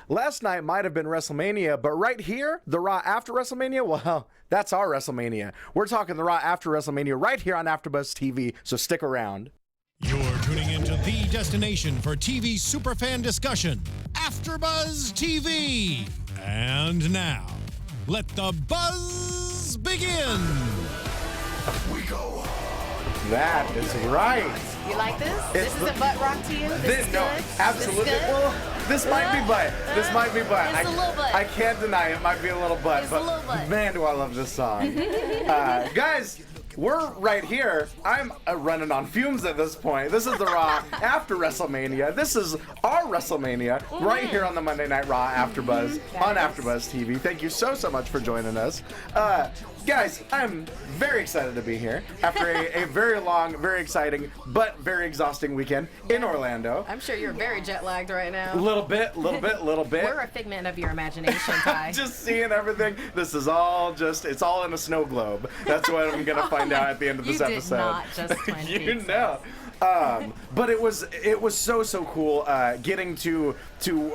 last night might have been WrestleMania, but right here, the Raw after WrestleMania, well, that's our WrestleMania. We're talking the Raw after WrestleMania right here on AFTERBUZZ TV, so stick around. You're tuning into the destination for TV superfan discussion, AFTERBUZZ TV. And now, let the buzz begin. We go. That is right. You like this? This is a butt rock to you? This is no, good? absolutely. This is good? Well, this might be butt. This might be butt. It's a little butt. I can't deny it might be a little butt. It's but a little butt. Man, do I love this song. Guys, we're right here. I'm running on fumes at this point. This is the Raw after WrestleMania. This is our WrestleMania right here on the Monday Night Raw AFTERBUZZ on AFTERBUZZ TV. Thank you so much for joining us. Guys, I'm very excited to be here after a very long, very exciting, but very exhausting weekend in Orlando. I'm sure you're very jet lagged right now. Little bit. We're a figment of your imagination, Ty. Just seeing everything. This is all it's all in a snow globe. That's what I'm going to find out at the end of this episode. You did not just Twin You Peaks. know. But it was so cool getting to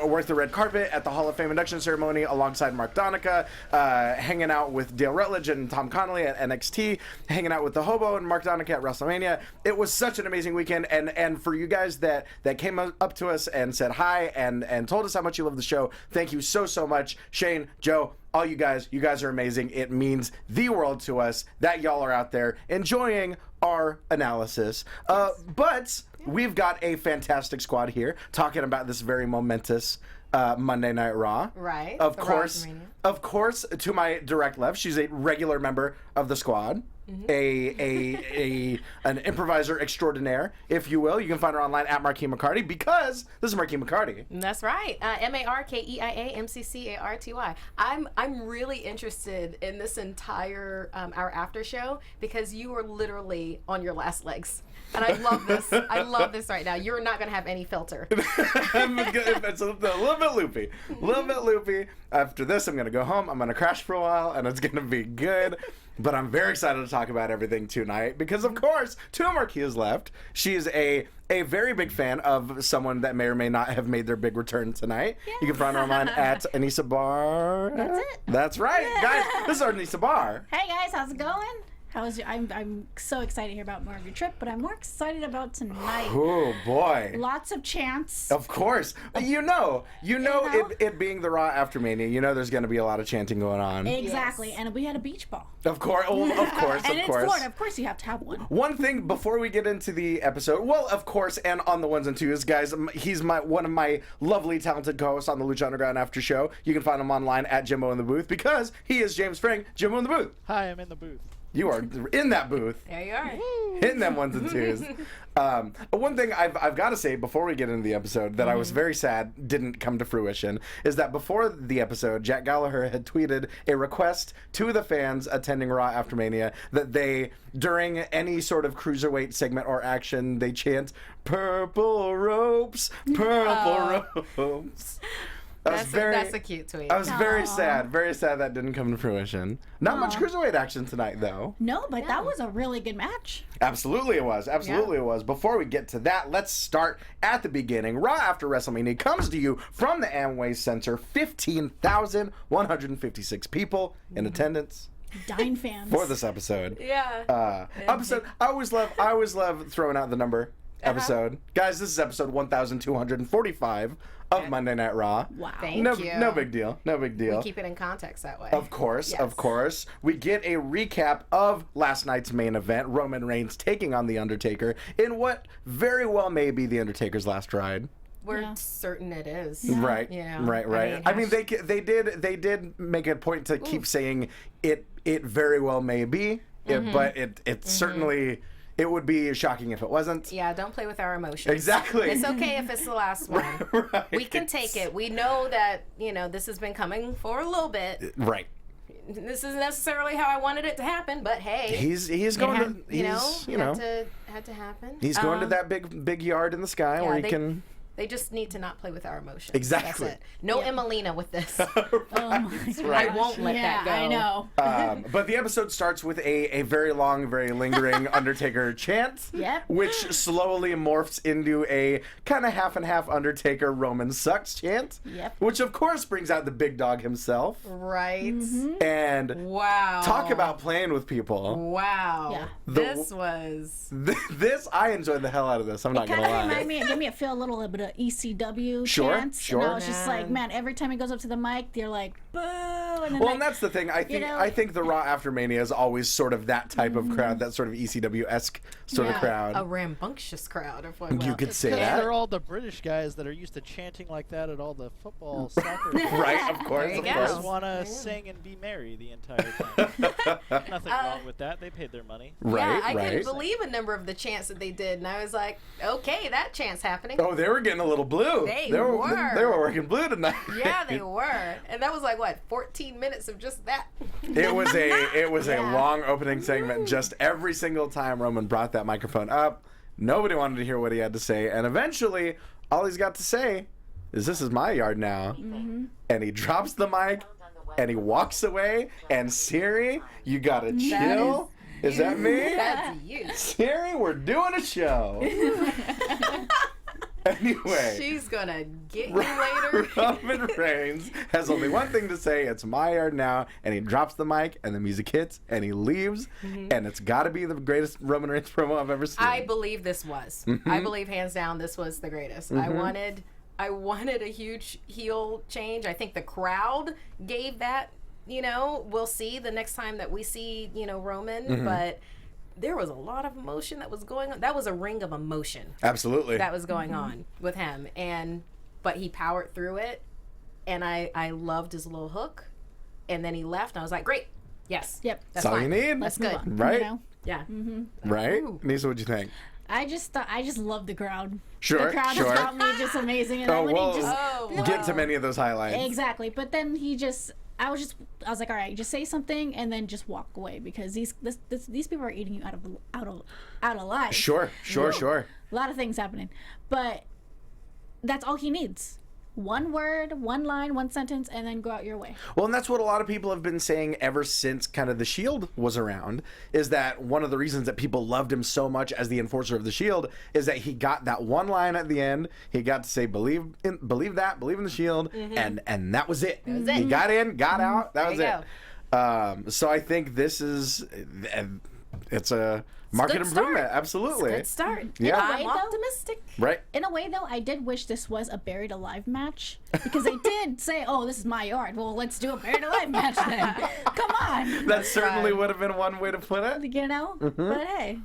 work the red carpet at the Hall of Fame induction ceremony alongside Mark Donica, hanging out with Dale Rutledge and Tom Connolly at NXT, hanging out with the Hobo and Mark Donica at WrestleMania. It was such an amazing weekend, and for you guys that came up to us and said hi and told us how much you love the show, thank you so much. Shane, Joe, all you guys are amazing. It means the world to us that y'all are out there enjoying our analysis. But we've got a fantastic squad here talking about this very momentous Monday Night Raw. Right. Of course, to my direct left, she's a regular member of the squad. An improviser extraordinaire, if you will. You can find her online at Markeia McCarty because this is Markeia McCarty. That's right. Markeia McCarty. I'm really interested in this entire our after show because you are literally on your last legs. And I love this. I love this right now. You're not going to have any filter. It's a little bit loopy. After this, I'm going to go home. I'm going to crash for a while, and it's going to be good. But I'm very excited to talk about everything tonight because, of course, two Markeias left. She is a very big fan of someone that may or may not have made their big return tonight. Yeah. You can find her online at Anissa Barr. That's it. That's right. Yeah. Guys, this is our Anissa Barr. Hey guys, how's it going? I'm so excited to hear about more of your trip, but I'm more excited about tonight. Oh boy! Lots of chants. Of course, you know. It being the Raw after Mania, you know there's going to be a lot of chanting going on. Exactly, Yes. And we had a beach ball. Of course, and it's Florida. Of course, you have to have one. One thing before we get into the episode, well, of course, and on the ones and twos, guys, he's one of my lovely, talented co-hosts on the Lucha Underground After Show. You can find him online at Jimbo in the Booth because he is James Frank, Jimbo in the Booth. Hi, I'm in the booth. You are in that booth. There you are. Hitting them ones and twos. One thing I've got to say before we get into the episode that I was very sad didn't come to fruition is that before the episode, Jack Gallagher had tweeted a request to the fans attending Raw after Mania that they, during any sort of cruiserweight segment or action, they chant, "Purple ropes, purple ropes." That's a cute tweet. I was very sad that didn't come to fruition. Not much cruiserweight action tonight, though. No, but that was a really good match. Absolutely it was. It was. Before we get to that, let's start at the beginning. Raw after WrestleMania comes to you from the Amway Center. 15,156 people in attendance. Dying fans. For this episode. Yeah. Episode. I always love throwing out the number. Episode. Guys, this is episode 1245 of Monday Night Raw. Wow. Thank you. No big deal. We keep it in context that way. Of course. We get a recap of last night's main event, Roman Reigns taking on The Undertaker in what very well may be The Undertaker's last ride. We're certain it is. Yeah. Right. You know, Right. I mean, they did make a point to keep saying it very well may be, but it certainly... It would be shocking if it wasn't. Yeah, don't play with our emotions. Exactly. It's okay if it's the last one. Right. We can take it. We know that, this has been coming for a little bit. Right. This isn't necessarily how I wanted it to happen, but hey. He's going had to happen. He's going to that big yard in the sky where he can They just need to not play with our emotions. Exactly. That's it. No Emelina with this. Right. I won't let that go. I know. But the episode starts with a very long, very lingering Undertaker chant, Yep. which slowly morphs into a kind of half and half Undertaker Roman sucks chant, Yep. which of course brings out the big dog himself. Right. And Wow. talk about playing with people. Wow. Yeah. This was. This, I enjoyed the hell out of this. I'm not Kind going to of lie. reminded me, it gave me a feel a little bit of ECW Sure, chants. sure. And I was just like, Man. man, every time he goes up to the mic, they're like, boo. And then Well, like, and that's the thing. know- I think the Raw After Mania is always sort of that type of crowd, that sort of ECW-esque sort of crowd. A rambunctious crowd, if one You will. could say Because that. they're all the British guys that are used to chanting like that at all the football, soccer. Right, of course, There you of go. course. Just want to sing and be merry the entire time. Nothing wrong with that. They paid their money. Right, Yeah, I right. couldn't believe a number of the chants that they did, and I was like, okay, that chant's happening. Oh, they were getting a little blue. They They were. were working blue tonight. Yeah, they were, and that was like what, 14 minutes of just that. It was a Yeah. long opening segment. Just every single time Roman brought that microphone up, nobody wanted to hear what he had to say, and eventually, all he's got to say is, "This is my yard now," and he drops the mic, and he walks away. And Siri, you gotta chill. Is that me? That's you. Siri, we're doing a show. Anyway. She's gonna get you later. Roman Reigns has only one thing to say. It's my yard now. And he drops the mic, and the music hits, and he leaves. And it's got to be the greatest Roman Reigns promo I've ever seen. I believe this was. I believe hands down this was the greatest. I wanted a huge heel change. I think the crowd gave that. We'll see the next time that we see Roman, but there was a lot of emotion that was going on. That was a ring of emotion Absolutely. that was going on with him, but he powered through it, and I loved his little hook, and then he left, and I was like, great, yes, Yep. that's all you fine. need. That's move good. on, Right? You know? Yeah. Right? Ooh. Nisa, what'd you think? I just love the crowd. Sure, The crowd sure. has got me just amazing. And Oh, when he well, just, Oh, get to many of those highlights. exactly. But then I was like, all right, just say something and then just walk away because these people are eating you out of life. Sure. A lot of things happening, but that's all he needs. One word, one line, one sentence, and then go out your way. Well, and that's what a lot of people have been saying ever since kind of the Shield was around, is that one of the reasons that people loved him so much as the enforcer of the Shield is that he got that one line at the end. He got to say, believe in the Shield, and that was it. was it. He got in, got out, that was There you it. So I think it's a market good improvement. start. Absolutely. Good start. Yeah. I'm Way, though. optimistic. Right. In a way, though, I did wish this was a buried alive match because they did say, "Oh, this is my yard." Well, let's do a buried alive match then. Come on, That certainly Right. would have been one way to put it. you know. But hey,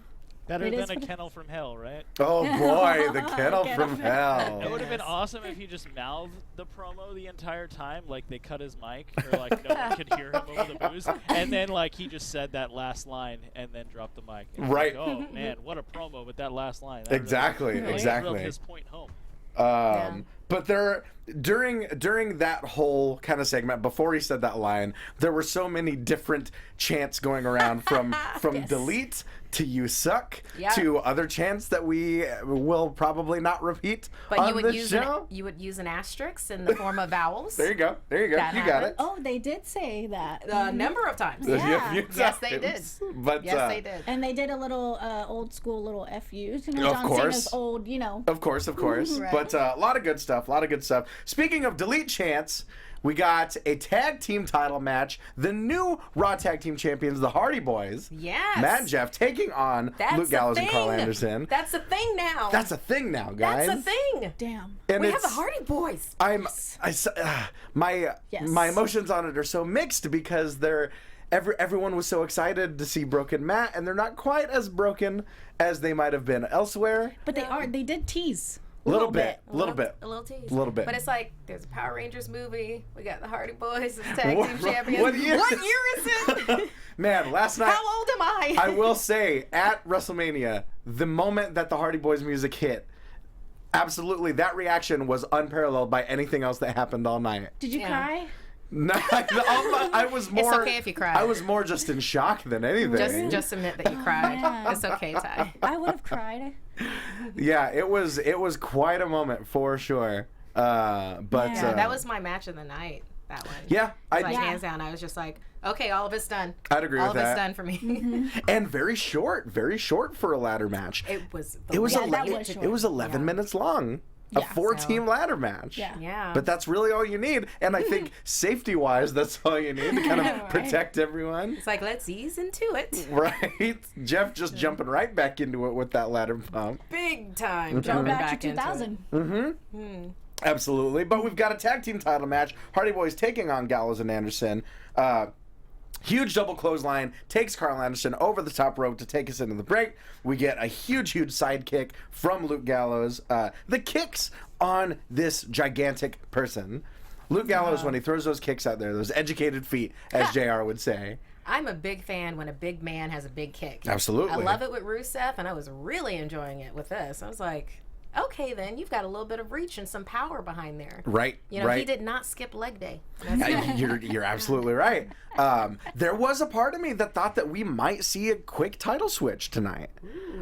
Better It is than a what it- kennel from hell, right? Oh boy, the kennel Kennel from from hell. It would have been awesome if he just mouthed the promo the entire time, like they cut his mic, or like no one could hear him over the booze, and then like he just said that last line and then dropped the mic. And Right. Like, oh man, what a promo with that last line. That Exactly, really exactly. drove his point home. But during that whole kind of segment, before he said that line, there were so many different chants going around from Yes. delete to you suck Yeah. to other chants that we will probably not repeat But on you would this use show. you would use an asterisk in the form of vowels. There you go. That You got it. happened. oh, they did say that, A number of times. Yeah. A few Yes, they times. did. But Yes, they did. and they did a little old school little FUs. You know, Of John course. Cena's old. You know, Of course. Right. But a lot of good stuff. Speaking of delete chants, we got a tag team title match. The new Raw Tag Team Champions, the Hardy Boys. Yes. Matt and Jeff taking on That's Luke Gallows a and Carl thing. Anderson. That's a thing now. That's a thing now, guys. That's a thing. damn. And We it's- have the Hardy Boys. My Yes. emotions on it are so mixed because everyone was so excited to see Broken Matt, and they're not quite as broken as they might have been elsewhere. But they did tease. A little bit. A little tease. A little bit. But it's like there's a Power Rangers movie. We got the Hardy Boys as tag What- team champions. what year What is- year is it? Man, last night. How old am I? I will say, at WrestleMania, the moment that the Hardy Boys music hit, absolutely, that reaction was unparalleled by anything else that happened all night. Did you Yeah. cry? No, I was more. It's okay if you cry. I was more just in shock than anything. Just admit that you cried. Yeah. It's okay, Ty. I would have cried. Yeah, it was quite a moment for sure. But Yeah, That was my match of the night. That one. yeah, Like hands down, I was just like, okay, all of it's done. I'd agree all with of that. it's done for me. And very short for a ladder match. It was. It was Yeah, 11, that was short. it was 11 minutes long. A Yeah. 4-team ladder match. Yeah. Yeah. But that's really all you need. And I think safety-wise, that's all you need to kind of Right. protect everyone. It's like, let's ease into it. Right? Jeff just jumping right back into it with that ladder pump. Big time. Go Jumping back to into 2000. it. Absolutely. But we've got a tag team title match. Hardy Boys taking on Gallows and Anderson. Huge double clothesline takes Carl Anderson over the top rope to take us into the break. We get a huge sidekick from Luke Gallows. The kicks on this gigantic person. Luke Gallows, when he throws those kicks out there, those educated feet, as JR would say. I'm a big fan when a big man has a big kick. Absolutely. I love it with Rusev, and I was really enjoying it with this. I was like, okay, then you've got a little bit of reach and some power behind there. Right. You know, right. he did not skip leg day. You're absolutely right. There was a part of me that thought that we might see a quick title switch tonight.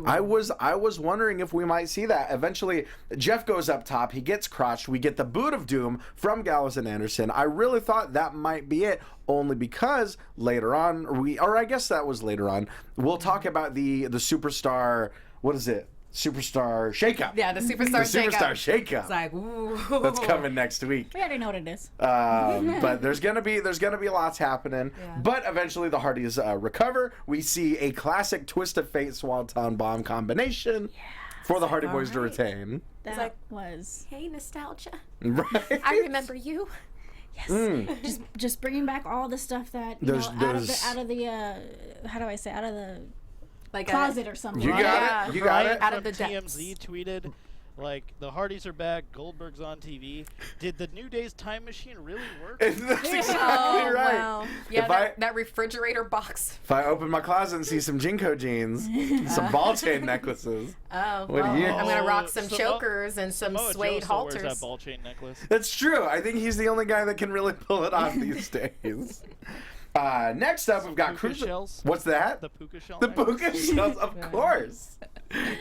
I was wondering if we might see that. Eventually, Jeff goes up top. He gets crotched. We get the boot of doom from Gallows and Anderson. I really thought that might be it, only because later on, or I guess that was later on, we'll talk about the superstar, what is it? Superstar Shakeup. Yeah, the superstar Shakeup. It's like, ooh. That's coming next week. We already know what it is. But there's gonna be lots happening. Yeah. But eventually the Hardys recover. We see a classic Twist of Fate Swanton Bomb combination for the Hardy Boys to right. retain. That was Hey, nostalgia. Right. I remember you. yes. Just bringing back all the stuff that you There's- know there's- out of the how do I say, out of the Like closet or something. You got Yeah. it. You got Brian it. Out of from the depths. TMZ tweeted, like, the Hardys are back, Goldberg's on TV. Did the New Day's time machine really work? That's exactly Oh, right. wow. Yeah, If that refrigerator box. If I open my closet and see some Jinko jeans, some ball chain necklaces. Oh, What do well, you- I'm going to rock some Samo- chokers and some Samoa suede Joe still wears halters. that ball chain necklace. That's true. I think he's the only guy that can really pull it off these days. Next up, we've got Puka Cruiser. shells? What's that? The puka shell The necklace? puka shells, of course.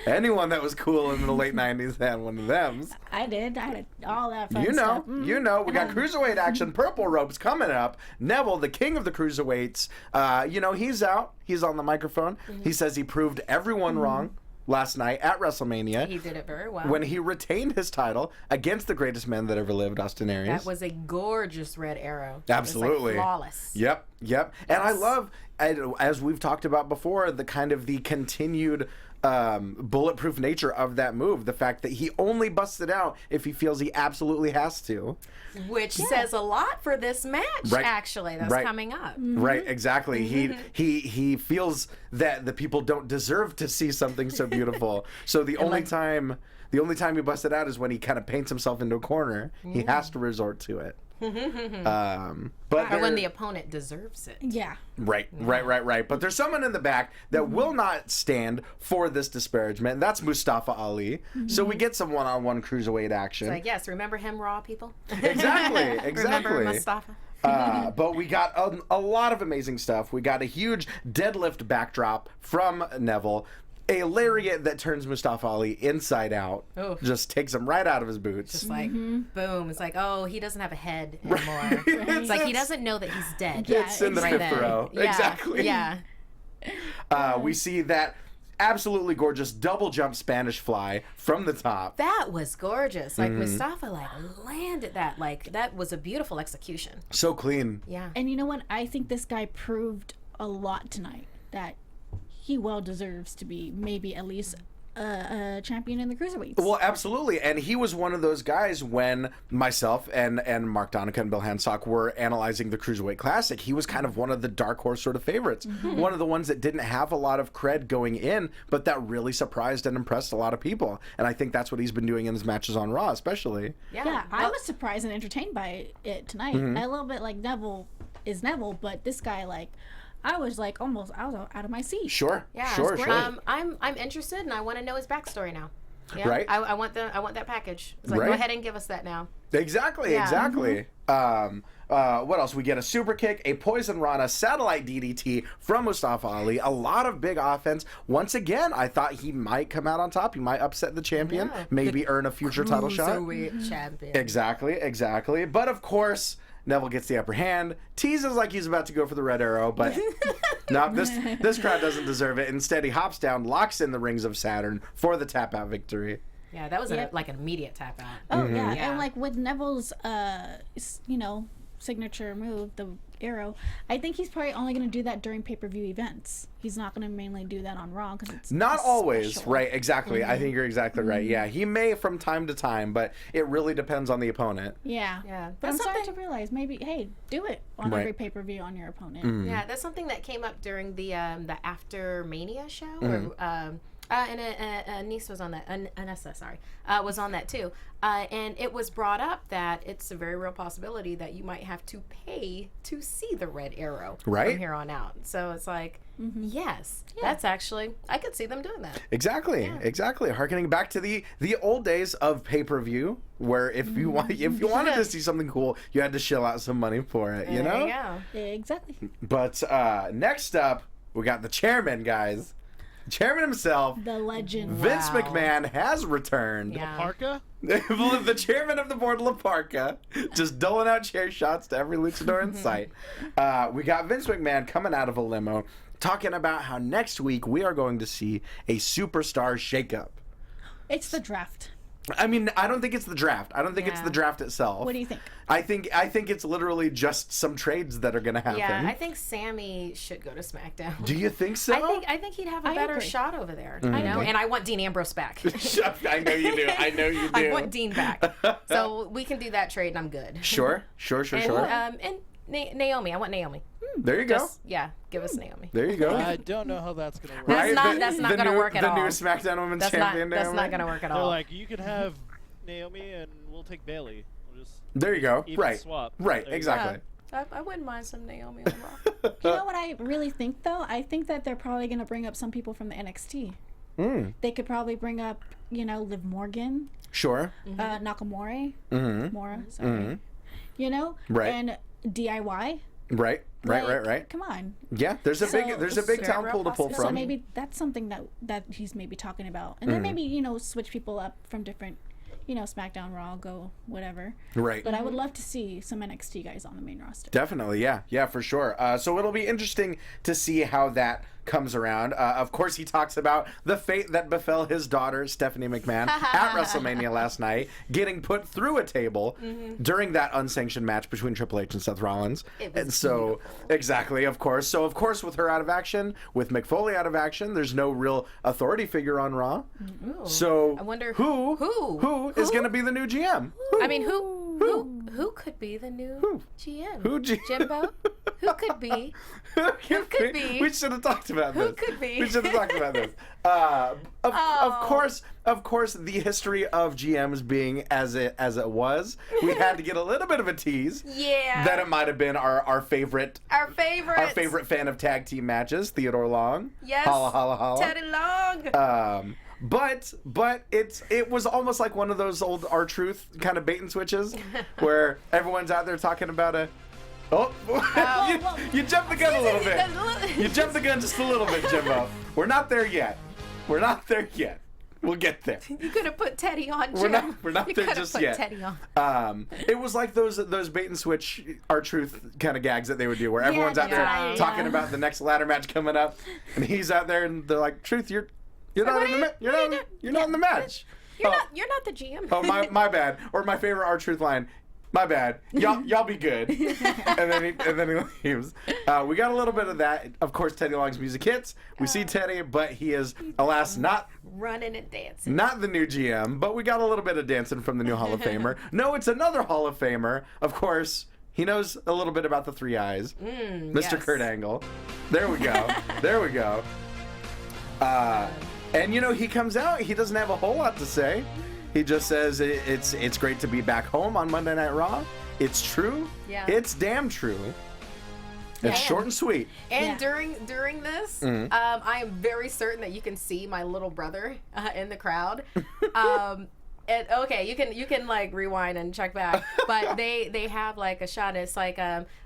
Anyone that was cool in the late 90s had one of them. I did. I had all that fun You know, stuff. we got cruiserweight action, purple ropes coming up. Neville, the king of the cruiserweights, he's out. He's on the microphone. He says he proved everyone wrong last night at WrestleMania. He did it very well. When he retained his title against the greatest man that ever lived, Austin Aries. That was a gorgeous red arrow. Absolutely. It was like flawless. Yep. And I love, as we've talked about before, the kind of the continued bulletproof nature of that move. The fact that he only busts it out if he feels he absolutely has to. Which says a lot for this match, Right. actually, that's Right. coming up. Right, exactly. He feels that the people don't deserve to see something so beautiful. So the only time he busts it out is when he kind of paints himself into a corner. He has to resort to it. But Or when there- the opponent deserves it. Yeah. Right. But there's someone in the back that will not stand for this disparagement, and that's Mustafa Ali. So we get some one-on-one cruiserweight action. Like, yes, remember him, Raw people? Exactly. Remember Mustafa? But we got a lot of amazing stuff. We got a huge deadlift backdrop from Neville. A lariat that turns Mustafa Ali inside out. Oof. Just takes him right out of his boots. Just like, boom. It's like, oh, he doesn't have a head anymore. It's like, he doesn't know that he's dead. It's in the right fifth then. row. Yeah, Exactly. Yeah. We see that absolutely gorgeous double jump Spanish fly from the top. That was gorgeous. Like, Mustafa, landed that. Like, that was a beautiful execution. So clean. Yeah. And you know what? I think this guy proved a lot tonight that he well deserves to be maybe at least a champion in the cruiserweights. Well, absolutely. And he was one of those guys when myself and Mark Donica and Bill Hancock were analyzing the Cruiserweight Classic. He was kind of one of the dark horse sort of favorites. One of the ones that didn't have a lot of cred going in, but that really surprised and impressed a lot of people. And I think that's what he's been doing in his matches on Raw, especially. yeah, I was surprised and entertained by it tonight. A little bit like Neville is Neville, but this guy, like, I was almost out of my seat. Sure. Yeah, Sure. I'm interested, and I want to know his backstory now. Yeah, Right. I want that package. It's like, Right. go ahead and give us that now. Exactly, Yeah. exactly. What else? We get a super kick, a poison rana, satellite DDT from Mustafa Ali. A lot of big offense. Once again, I thought he might come out on top. He might upset the champion, Yeah. maybe earn a future title shot. Cruiserweight champion. Exactly. But of course, Neville gets the upper hand, teases like he's about to go for the red arrow, but no, this crowd doesn't deserve it. Instead, he hops down, locks in the rings of Saturn for the tap out victory. Yeah, that was Yep. like an immediate tap out. Oh yeah. Yeah. And like with Neville's signature move, the arrow, I think he's probably only going to do that during pay-per-view events. He's not going to mainly do that on Raw because it's Not always, special. right? Exactly. I think you're exactly right. Yeah, he may from time to time, but it really depends on the opponent. Yeah. Yeah. But I'm That's starting to something- realize maybe, hey, do it on Right. every pay-per-view on your opponent. Mm. Yeah, that's something that came up during the After Mania show. Where, and Anissa was on that. Anissa, sorry, was on that too. And it was brought up that it's a very real possibility that you might have to pay to see the red arrow Right. from here on out. So it's like, yes, that's actually, I could see them doing that. Exactly. Harkening back to the old days of pay-per-view, where if you wanted to see something cool, you had to shell out some money for it. You know. There you go. Yeah, exactly. But next up, we got the chairman, guys. Chairman himself, The legend. Vince Wow. McMahon, has returned. Yeah. Parka? The chairman of the board, La Parka, just doling out chair shots to every luchador in sight. We got Vince McMahon coming out of a limo, talking about how next week we are going to see a superstar shakeup. It's the draft. I mean, I don't think it's the draft. I don't think it's Yeah. the draft itself. What do you think? I think it's literally just some trades that are going to happen. Yeah, I think Sammy should go to SmackDown. Do you think so? I think he'd have a I better agree. shot over there. Mm-hmm. You know, and I want Dean Ambrose back. I know you do. I know you do. I want Dean back. So we can do that trade, and I'm good. Sure. And Naomi, I want Naomi. There you go. Just, yeah, give us Naomi. There you go. I don't know how that's gonna work. That's not gonna work at the all. new SmackDown Women's That's Champion. not Naomi. gonna work at They're all. like, you can have Naomi and we'll take Bailey. We'll just There you go. even Right. swap. Right. There you go. Exactly. I wouldn't mind some Naomi on Raw. You know what I really think though? I think that they're probably going to bring up some people from the NXT. They could probably bring up, Liv Morgan, Sure. Nakamura, Mora, sorry. Mhm. Right. And DIY. Right. Like, Right. Come on. Yeah. There's a big very talent pool to pull real So from. maybe that's something that he's maybe talking about. And then maybe, switch people up from different, SmackDown, Raw, go, whatever. Right. But I would love to see some NXT guys on the main roster. Definitely, yeah, for sure. So it'll be interesting to see how that comes around. Of course, he talks about the fate that befell his daughter, Stephanie McMahon, at WrestleMania last night, getting put through a table during that unsanctioned match between Triple H and Seth Rollins. It was And so, exactly, of course. So, of course, with her out of action, with Mick Foley out of action, there's no real authority figure on Raw. Ooh. So, I wonder who is going to be the new GM? I mean, who could be the new GM? Who Jimbo? Who could be? Who could be? We should have talked about this. Who could be? We should have talked about this. Of course, the history of GMs being as it was, we had to get a little bit of a tease. Yeah. That it might have been our favorite. Our favorite. Our favorite fan of tag team matches, Theodore Long. Yes. Holla, holla, holla. Teddy Long. But it was almost like one of those old R-Truth kind of bait and switches, where everyone's out there talking about a. Oh, you jumped the gun a little bit. You jumped the gun just a little bit, Jimbo. We're not there yet. We'll get there. You could have put Teddy on, Jim. We're not you there could have just put yet. Teddy on. It was like those bait and switch R-Truth kind of gags that they would do, where everyone's out there yeah. talking about the next ladder match coming up, and he's out there, and they're like, "Truth, you're not in the match. You're not the GM. Oh, my bad. Or my favorite R-Truth line. My bad. Y'all be good. and then he leaves. We got a little bit of that. Of course, Teddy Long's music hits. We see Teddy, but he is, alas, not Running and dancing. not the new GM. But we got a little bit of dancing from the new Hall of Famer. No, it's another Hall of Famer. Of course, he knows a little bit about the three eyes. Mr. yes. Kurt Angle. There we go. And he comes out. He doesn't have a whole lot to say. He just says it's great to be back home on Monday Night Raw. It's true. Yeah. It's damn true. It's short and sweet. And Yeah. during this, Mm-hmm. I am very certain that you can see my little brother in the crowd. Okay, you can like rewind and check back, but they have like a shot. It's like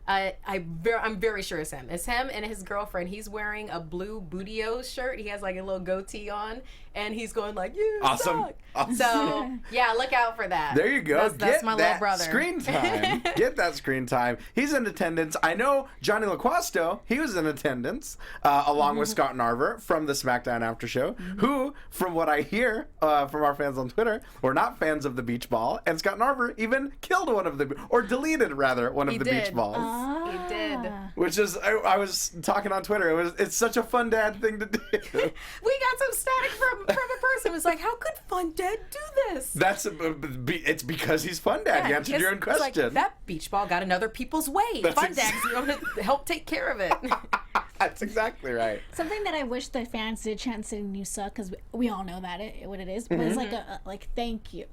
I'm very sure it's him. It's him and his girlfriend. He's wearing a blue Bootio shirt. He has like a little goatee on, and he's going like, "You suck." Awesome. So yeah, look out for that. There you go. That's my little brother. Screen time. Get that screen time. He's in attendance. I know Johnny LaQuasto. He was in attendance along with Scott Narver from the SmackDown After Show. Who, from what I hear from our fans on Twitter, were not fans of the beach ball, and Scott Narver even killed one of the, or deleted rather, one of the beach balls. He did. Which is, I was talking on Twitter. It's such a fun dad thing to do. We got some static from a person. It was like, how could Fun Dad do this? It's because he's Fun Dad. You answered your own question. Like, that beach ball got in other people's way. Fun Dad's going to help take care of it. That's exactly right. Something that I wish the fans did chant saying "You suck" because we all know that what it is, but it's like like thank you.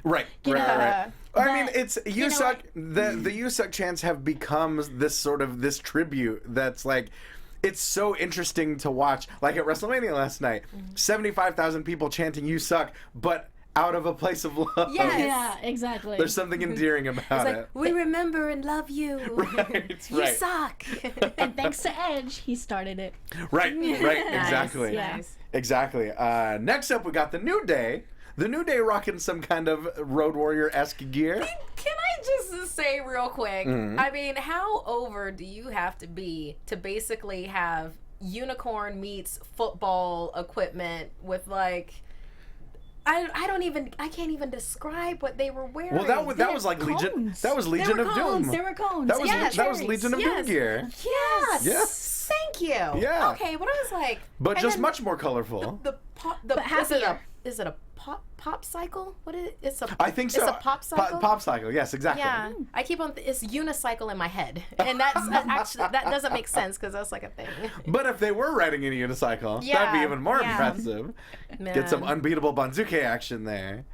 Right. Yeah. I mean, it's you know suck. The you suck chants have become this tribute that's like. It's so interesting to watch. Like at WrestleMania last night, 75,000 people chanting "You suck," but out of a place of love. Yes. Yeah, exactly. There's something endearing about It's like, it. we remember and love you. Right, You right. suck. And thanks to Edge, he started it. Right, exactly. Nice. Exactly. Next up, we got the New Day. The New Day rocking some kind of Road Warrior-esque gear. Can I just say real quick? I mean, how over do you have to be to basically have unicorn meets football equipment with like... I can't even describe what they were wearing. Well, that was like Legion. cones. That was Legion There were of cones. Doom. There were cones. That was Yeah, that was cherries. Legion of Doom Yes. gear. Yes. Yes. Thank you. Yeah. Okay, but I was like... But and just then much more colorful. The is it a pop cycle? What is it? It's a I think so. It's a pop cycle. Pop cycle. Yes, exactly. Yeah, I keep on. It's unicycle in my head, and that's actually that doesn't make sense because that's like a thing. But if they were riding a unicycle, that'd be Yeah, even more yeah. impressive. Get some Man. unbeatable Banzuke action there.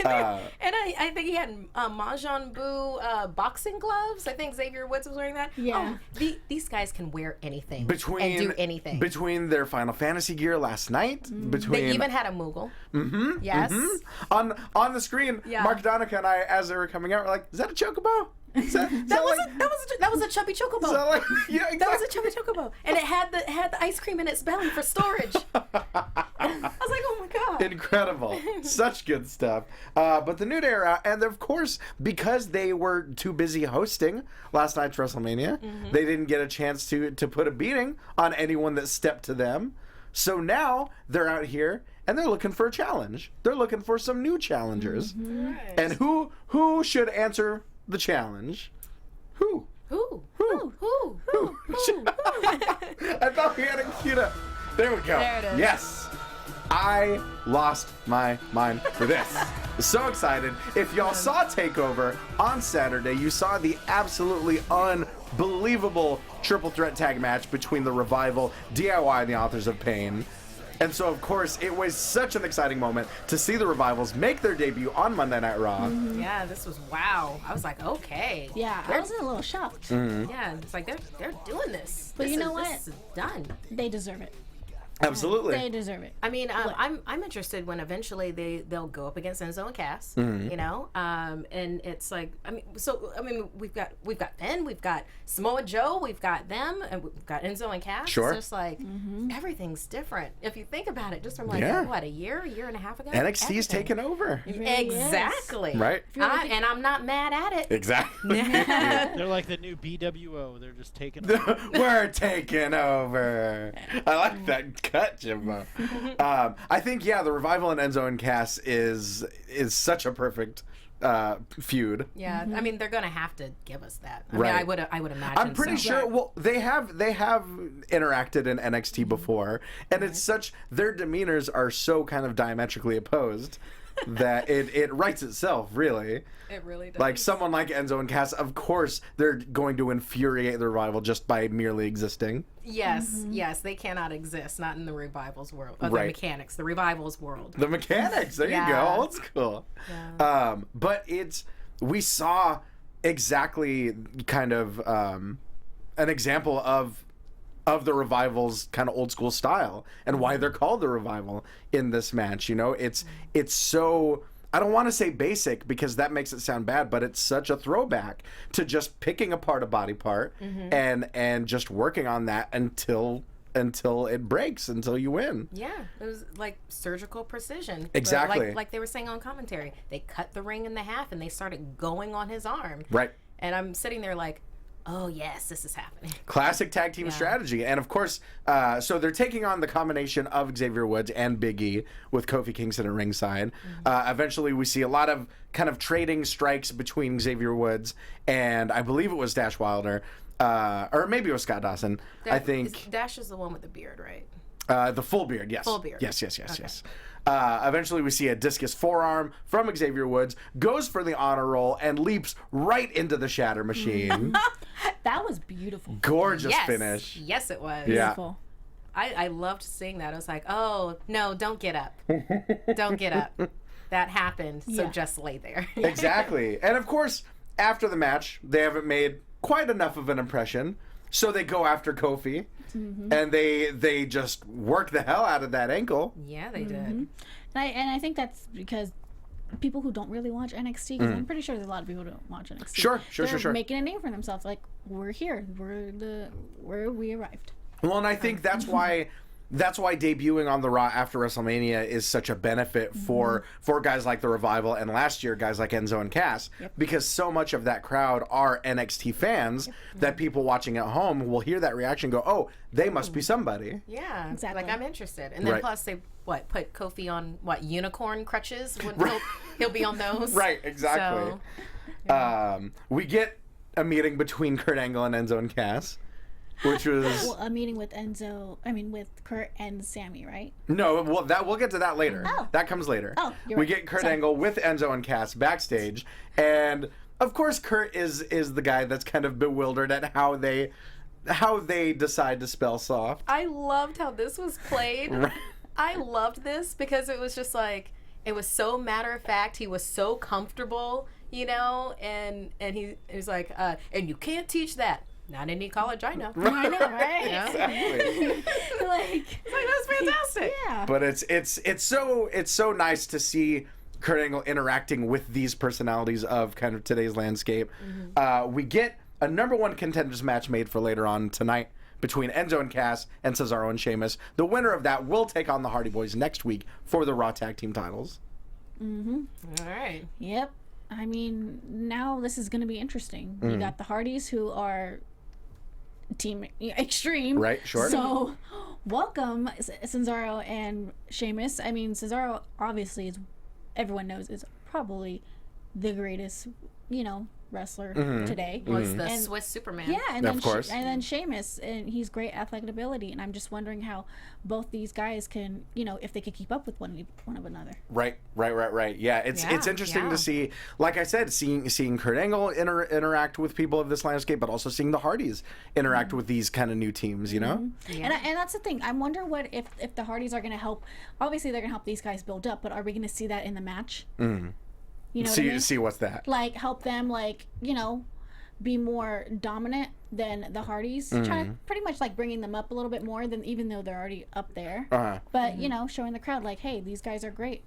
And I think he had Mahjong Boo boxing gloves. I think Xavier Woods was wearing that. Yeah. Oh, these guys can wear anything Between and do anything. Between their Final Fantasy gear last night, between They even had a Moogle. Mm-hmm. Yes. on the screen, Yeah. Mark Donica and I, as they were coming out, were like, "Is that a chocobo? Is that That was a chubby chocobo. Is that like, yeah, exactly. That was a chubby chocobo, and it had the ice cream in its belly for storage. I was like, oh my god. Incredible. Such good stuff. But the New Day are out. And of course, because they were too busy hosting last night's WrestleMania, they didn't get a chance to put a beating on anyone that stepped to them. So now they're out here and they're looking for a challenge. They're looking for some new challengers. Right. And who should answer the challenge? Who? Who? I thought we had it queued up. There we go. There it is. Yes. I lost my mind for this. So excited. If y'all saw TakeOver on Saturday, you saw the absolutely unbelievable triple threat tag match between the Revival, DIY, and the Authors of Pain. And so, of course, it was such an exciting moment to see the Revivals make their debut on Monday Night Raw. Yeah, this was wow. I was like, okay. Yeah, I was a little shocked. Yeah, it's like they're doing this. But This you know is- what? This is done. They deserve it. Absolutely. They deserve it. I mean, I'm interested when eventually they'll go up against Enzo and Cass, Mm-hmm. you know, and it's like we've got Ben, we've got Samoa Joe, we've got them, and we've got Enzo and Cass. Sure. It's just like everything's different if you think about it. Just from like Yeah. what a year and a half ago. NXT's everything. taken over. It really Exactly. Right? And I'm not mad at it. Exactly. They're like the new BWO. They're just taking over. We're taking over. I like that cut, Jimbo. I think the Revival and Enzo and Cass is such a perfect feud. Yeah, I mean they're gonna have to give us that. I Right. mean, I would imagine. I'm pretty so. sure. Well, they have interacted in NXT before, and it's such their demeanors are so kind of diametrically opposed that it writes itself really. It really does. Like someone like Enzo and Cass, of course, they're going to infuriate the Revival just by merely existing. Yes, they cannot exist, not in the Revival's world. The Right. mechanics, the Revival's world. The mechanics, there you go, Yeah. old school. But we saw exactly kind of an example of the Revival's kind of old school style and why they're called the Revival in this match. You know, it's so I don't want to say basic because that makes it sound bad, but it's such a throwback to just picking apart a body part and just working on that until it breaks, until you win. Yeah, it was like surgical precision. Exactly. Like they were saying on commentary, they cut the ring in the half and they started going on his arm. Right. And I'm sitting there like, oh yes, this is happening. Classic tag team strategy. And of course, so they're taking on the combination of Xavier Woods and Big E with Kofi Kingston at ringside. Eventually, we see a lot of kind of trading strikes between Xavier Woods and I believe it was Dash Wilder, or maybe it was Scott Dawson. I think Dash is the one with the beard, right? The full beard, yes. Full beard. Yes. Eventually, we see a discus forearm from Xavier Woods, goes for the honor roll, and leaps right into the shatter machine. That was beautiful. Gorgeous finish. Yes, it was. Yeah. Beautiful. I loved seeing that. I was like, oh, no, don't get up. Don't get up. That happened, so just lay there. Exactly. And of course, after the match, they haven't made quite enough of an impression, so they go after Kofi, and they just work the hell out of that ankle. Yeah, they did. And I think that's because people who don't really watch NXT, because I'm pretty sure there's a lot of people who don't watch NXT. Sure. Making a name for themselves. Like, we're here. We arrived. Well, and I think that's why debuting on the Raw after WrestleMania is such a benefit for guys like the Revival and last year guys like Enzo and Cass, because so much of that crowd are NXT fans that people watching at home will hear that reaction and go, oh, they must be somebody. Yeah, Exactly. like I'm interested. And then plus they put Kofi on unicorn crutches? He'll be on those. Right, exactly. So, we get a meeting between Kurt Angle and Enzo and Cass, which was a meeting with with Kurt and Sami, right? no. Well, we'll get to that later. Oh. That comes later. Oh, you're we right. get Kurt Sorry. Angle with Enzo and Cass backstage, and of course, Kurt is the guy that's kind of bewildered at how they decide to spell soft. I loved how this was played. I loved this because it was just like, it was so matter of fact. He was so comfortable, and he was like, and you can't teach that. Not any college I know. I know, right? Exactly. Like that's fantastic. Yeah. But it's so nice to see Kurt Angle interacting with these personalities of kind of today's landscape. We get a #1 contenders match made for later on tonight between Enzo and Cass and Cesaro and Sheamus. The winner of that will take on the Hardy Boys next week for the Raw Tag Team titles. All right. Yep. I mean, now this is going to be interesting. You got the Hardys, who are Team Extreme. Right, sure. So, welcome Cesaro and Sheamus. I mean, Cesaro obviously everyone knows is probably the greatest, wrestler today. Was the Swiss Superman. Yeah, and then Of course. and then Sheamus, and he's great athletic ability, and I'm just wondering how both these guys can, if they could keep up with one of another. Right. Yeah, it's interesting to see. Like I said, seeing Kurt Angle interact with people of this landscape, but also seeing the Hardys interact with these kind of new teams. Yeah. And that's the thing. I wonder what if the Hardys are going to help. Obviously, they're going to help these guys build up, but are we going to see that in the match? You know what I mean? See what's that? Like help them, be more dominant than the Hardys. Trying to pretty much bringing them up a little bit more than even though they're already up there. But showing the crowd hey, these guys are great.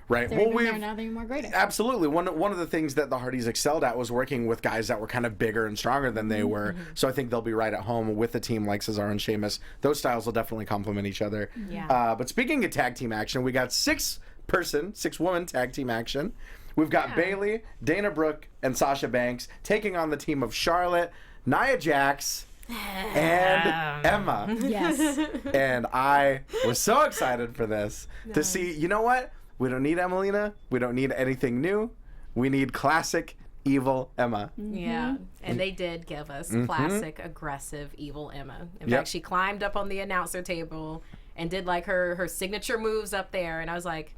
Right. They're even there, now they're more greater. Absolutely. One of the things that the Hardys excelled at was working with guys that were kind of bigger and stronger than they were. So I think they'll be right at home with a team like Cesaro and Sheamus. Those styles will definitely complement each other. Yeah. But speaking of tag team action, we got 6-woman tag team action. We've got Bayley, Dana Brooke, and Sasha Banks taking on the team of Charlotte, Nia Jax, and Emma. Yes. And I was so excited for this to see, you know what? We don't need Emelina. We don't need anything new. We need classic evil Emma. Yeah, and they did give us classic aggressive evil Emma. In fact, she climbed up on the announcer table and did her signature moves up there, and I was like,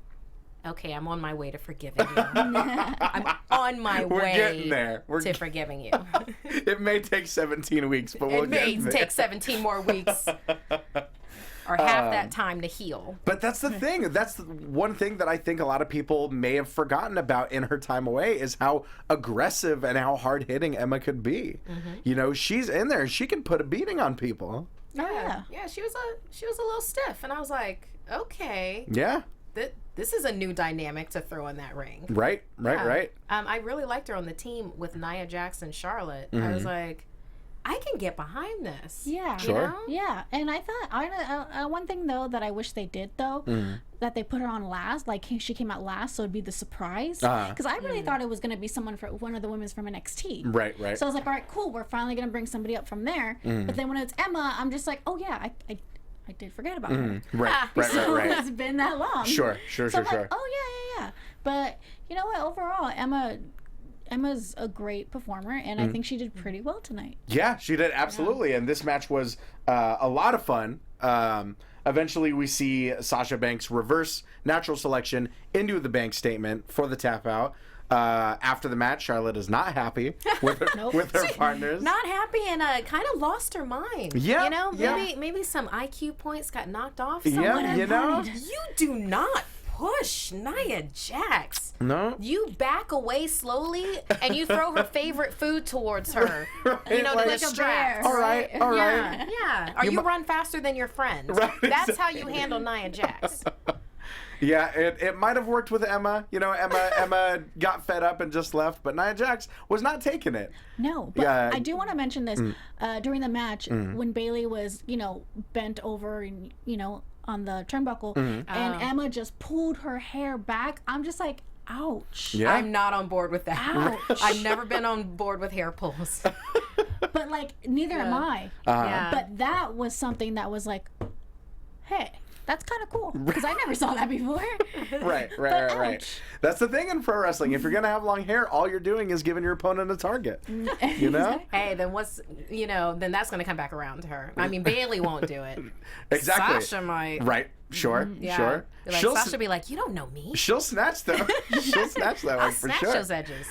okay, I'm on my way to forgiving you. I'm on my way getting there. to forgiving you. It may take 17 weeks, but we'll It may get there. take 17 more weeks. Or half that time to heal. But that's the thing. That's the one thing that I think a lot of people may have forgotten about in her time away is how aggressive and how hard-hitting Emma could be. She's in there. She can put a beating on people. Yeah. Yeah, she was a little stiff, and I was like, okay. Yeah. this is a new dynamic to throw in that ring. Right. I really liked her on the team with Nia Jax and Charlotte. I was like, I can get behind this. Yeah. Sure. You know? Yeah, and I thought one thing though that I wish they did though, that they put her on last, like she came out last, so it'd be the surprise. Because I really thought it was gonna be someone from one of the women's from NXT. Right. So I was like, all right, cool, we're finally gonna bring somebody up from there. But then when it's Emma, I'm just like, oh yeah, I did forget about her. Right. It's been that long. Sure. So I'm like, oh yeah. But you know what? Overall, Emma's a great performer, and I think she did pretty well tonight. Yeah, she did, absolutely. And this match was a lot of fun. Eventually, we see Sasha Banks reverse natural selection into the bank statement for the tap out. After the match, Charlotte is not happy with her, with her partners. Not happy and kind of lost her mind. Yeah, You know, yeah. maybe some IQ points got knocked off. Yeah, you know. You do not push Nia Jax. No. You back away slowly and you throw her favorite food towards her. You know, like the a straps. All right. Yeah. Or you run faster than your friend. Right, That's how you handle Nia Jax. Yeah, it might have worked with Emma. You know, Emma got fed up and just left, but Nia Jax was not taking it. No, but Yeah. I do want to mention this. During the match, when Bayley was, bent over and, on the turnbuckle, and Emma just pulled her hair back, I'm just like, ouch. Yeah. I'm not on board with that. Ouch. I've never been on board with hair pulls. But, neither am I. Yeah. But that was something that was like, hey, that's kind of cool. Because I never saw that before. Right. ouch. That's the thing in pro wrestling. If you're going to have long hair, all you're doing is giving your opponent a target. You know? Hey, then then that's going to come back around to her. I mean, Bayley won't do it. Exactly. Sasha might. Right. Sure. Yeah. Sure. Like, Sasha be like, you don't know me. She'll snatch them. She'll snatch that I'll one for snatch sure. those edges.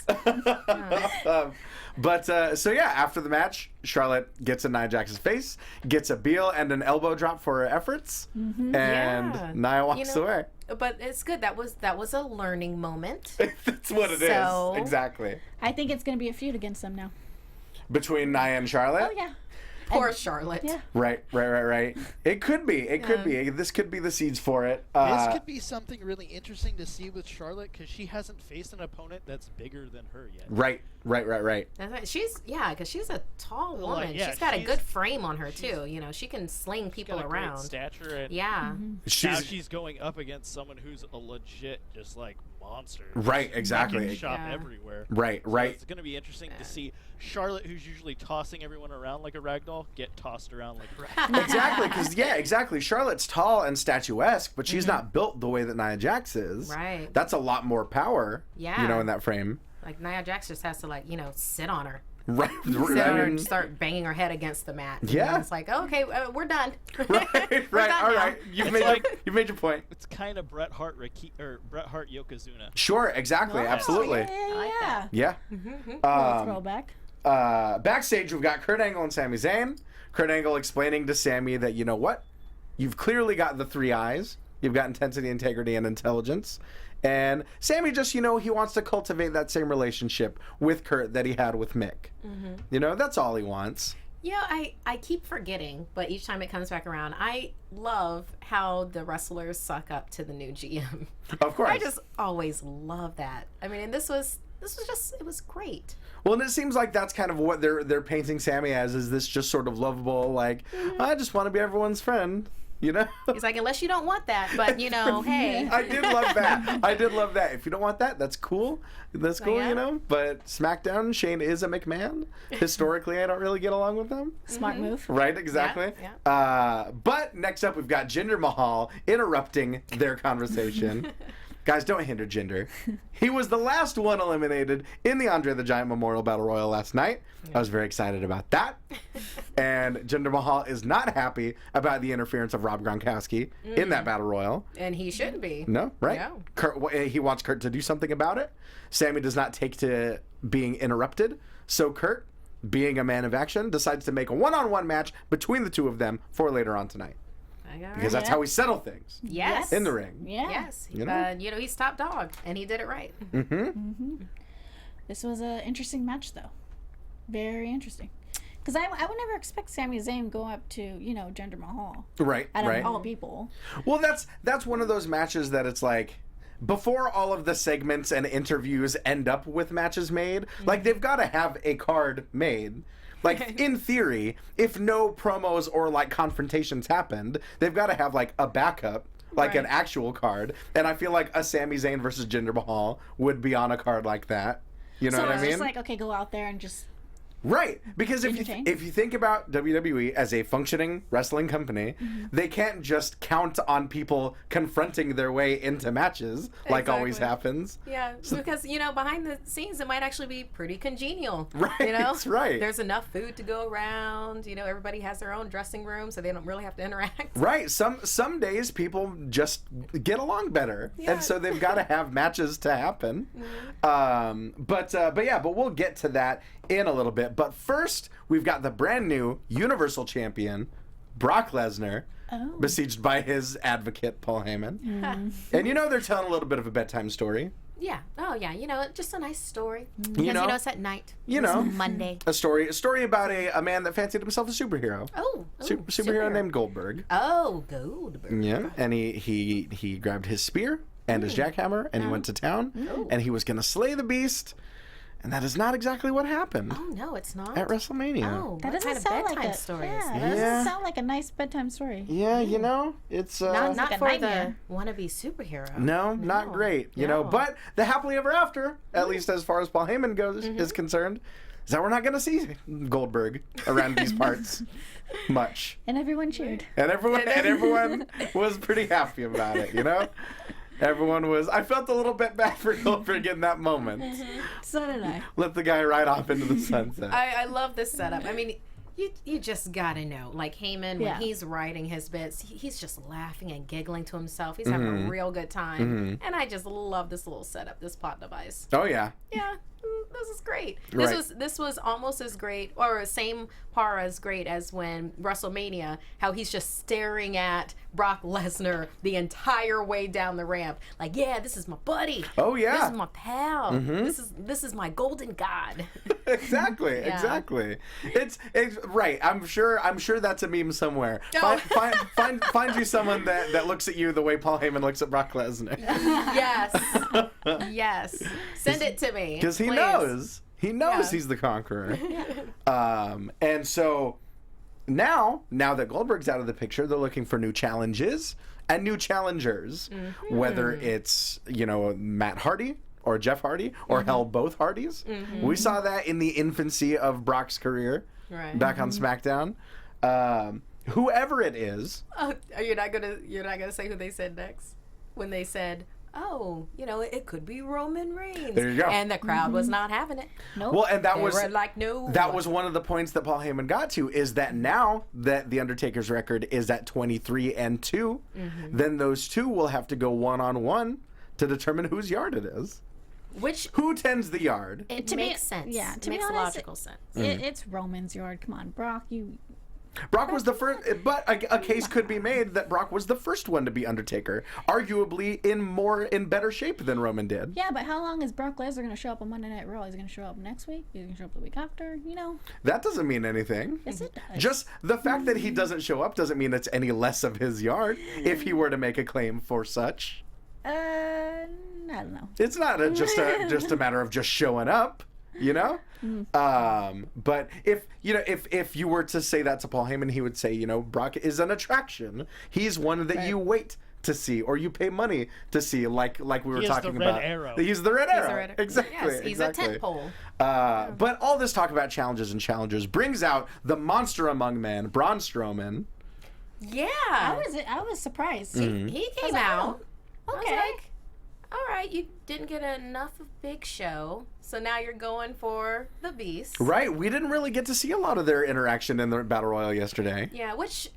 So after the match, Charlotte gets in Nia Jax's face, gets a Beal and an elbow drop for her efforts, and Yeah. Nia walks away. But it's good. That was a learning moment. That's what it is. Exactly. I think it's going to be a feud against them now. Between Nia and Charlotte? Oh, yeah. Poor Charlotte. Yeah. Right. It could be. This could be the seeds for it. This could be something really interesting to see with Charlotte because she hasn't faced an opponent that's bigger than her yet. Right. That's right. Because she's a tall woman. yeah, She's got a good frame on her too. You know, she can sling people Got a around. great stature and Yeah. now she's going up against someone who's a legit just monster. Right, Just exactly. fucking shot Yeah. everywhere. Right. So it's going to be interesting to see Charlotte, who's usually tossing everyone around like a ragdoll, get tossed around like a ragdoll. Exactly. Charlotte's tall and statuesque, but she's not built the way that Nia Jax is. Right. That's a lot more power. Yeah. In that frame. Like Nia Jax just has to sit on her. Right. Sit on her and start banging her head against the mat. Yeah. And it's like, okay, we're done. Right. We're done All now. right. You've made your point. It's kind of Bret Hart Yokozuna. Sure. Exactly. Absolutely. like Yeah. Throwback. Backstage, we've got Kurt Angle and Sami Zayn. Kurt Angle explaining to Sami that, you know what? You've clearly got the three eyes. You've got intensity, integrity, and intelligence. And Sami just, he wants to cultivate that same relationship with Kurt that he had with Mick. That's all he wants. Yeah, I keep forgetting, but each time it comes back around, I love how the wrestlers suck up to the new GM. Of course. I just always love that. I mean, and this was it was great. Well, and it seems like that's kind of what they're painting Sami as, is this just sort of lovable, I just want to be everyone's friend. He's like, unless you don't want that, but hey. I did love that. If you don't want that, that's cool. That's cool, yeah. But SmackDown, Shane is a McMahon. Historically, I don't really get along with them. Smart move. Right, exactly. Yeah. But next up, we've got Jinder Mahal interrupting their conversation. Guys, don't hinder Jinder. He was the last one eliminated in the Andre the Giant Memorial Battle Royal last night. I was very excited about that. And Jinder Mahal is not happy about the interference of Rob Gronkowski in that Battle Royal. And he shouldn't be. No, right? No. Kurt, he wants Kurt to do something about it. Sami does not take to being interrupted. So Kurt, being a man of action, decides to make a one-on-one match between the two of them for later on tonight. Because that's how we settle things. Yes. In the ring. Yeah. Yes. You He's top dog, and he did it right. This was an interesting match, though. Very interesting. Because I would never expect Sami Zayn go up to, Jinder Mahal. Right, Out of right. all people. Well, that's one of those matches that it's like, before all of the segments and interviews end up with matches made, like they've got to have a card made. Like, in theory, if no promos or, like, confrontations happened, they've got to have, like, a backup, like an actual card. And I feel like a Sami Zayn versus Jinder Mahal would be on a card like that. You know what I mean? So it's just like, okay, go out there and just... Right, because if you think about WWE as a functioning wrestling company, they can't just count on people confronting their way into matches like always happens. Yeah, because behind the scenes it might actually be pretty congenial. Right, right. There's enough food to go around. Everybody has their own dressing room, so they don't really have to interact. Right. Some days people just get along better, and so they've got to have matches to happen. But we'll get to that in a little bit. But first, we've got the brand new Universal Champion, Brock Lesnar, besieged by his advocate, Paul Heyman. And they're telling a little bit of a bedtime story. Yeah. Oh, yeah. Just a nice story. Because, it's at night. It's Monday. A story about a man that fancied himself a superhero. Superhero named Goldberg. Oh, Goldberg. Yeah. And he grabbed his spear and his jackhammer, and he went to town, and he was going to slay the beast. And that is not exactly what happened. Oh, no, it's not. At WrestleMania. Oh, that doesn't kind of sound bedtime like story is that this? doesn't sound like a nice bedtime story. Yeah, it's not like a for nightmare. the wannabe superhero. No, not great. But the happily ever after, at least as far as Paul Heyman goes, is concerned, is that we're not going to see Goldberg around these parts much. And everyone cheered. And everyone was pretty happy about it. Everyone was. I felt a little bit bad for Goldberg in that moment. So did I. Let the guy ride off into the sunset. I love this setup. I mean, you just gotta know, like Heyman, when he's writing his bits, he's just laughing and giggling to himself. He's having a real good time, and I just love this little setup, this plot device. Oh yeah. Yeah. This is great. Right. This was almost as great, or same par as great as when WrestleMania, how he's just staring at Brock Lesnar the entire way down the ramp, like, yeah, this is my buddy. Oh yeah. This is my pal. This is my golden god. Exactly. It's right. I'm sure that's a meme somewhere. Oh. Find you someone that looks at you the way Paul Heyman looks at Brock Lesnar. Yes. Send it to me. Because he knows. He knows he's the conqueror. And so now that Goldberg's out of the picture, they're looking for new challenges and new challengers. Whether it's, Matt Hardy or Jeff Hardy or hell, both Hardys. We saw that in the infancy of Brock's career back on SmackDown. Whoever it is. Oh, you're not gonna say who they said next when they said, oh, it could be Roman Reigns. There you go. And the crowd was not having it. Nope. Well, and that They was were like, no. That was one of the points that Paul Heyman got to, is that now that the Undertaker's record is at 23-2, then those two will have to go one-on-one to determine whose yard it is. Who tends the yard? It makes sense. Yeah, it makes logical sense. It's Roman's yard. Come on, Brock, Brock was the first, but a case could be made that Brock was the first one to be Undertaker, arguably in better shape than Roman did. Yeah, but how long is Brock Lesnar going to show up on Monday Night Raw? He's going to show up next week? He's going to show up the week after? That doesn't mean anything. Yes, it does. Just the fact that he doesn't show up doesn't mean it's any less of his yard if he were to make a claim for such. I don't know. It's not just a matter of just showing up. But if you were to say that to Paul Heyman, he would say, Brock is an attraction. He's one that you wait to see, or you pay money to see, like we were talking about. He's the red arrow. Exactly. Yes, he's a tentpole. But all this talk about challenges and challengers brings out the monster among men, Braun Strowman. Yeah. I was surprised. He came out. Okay. I was like, all right, you didn't get enough of Big Show, so now you're going for the Beast. Right. We didn't really get to see a lot of their interaction in the Battle Royal yesterday. Yeah, which,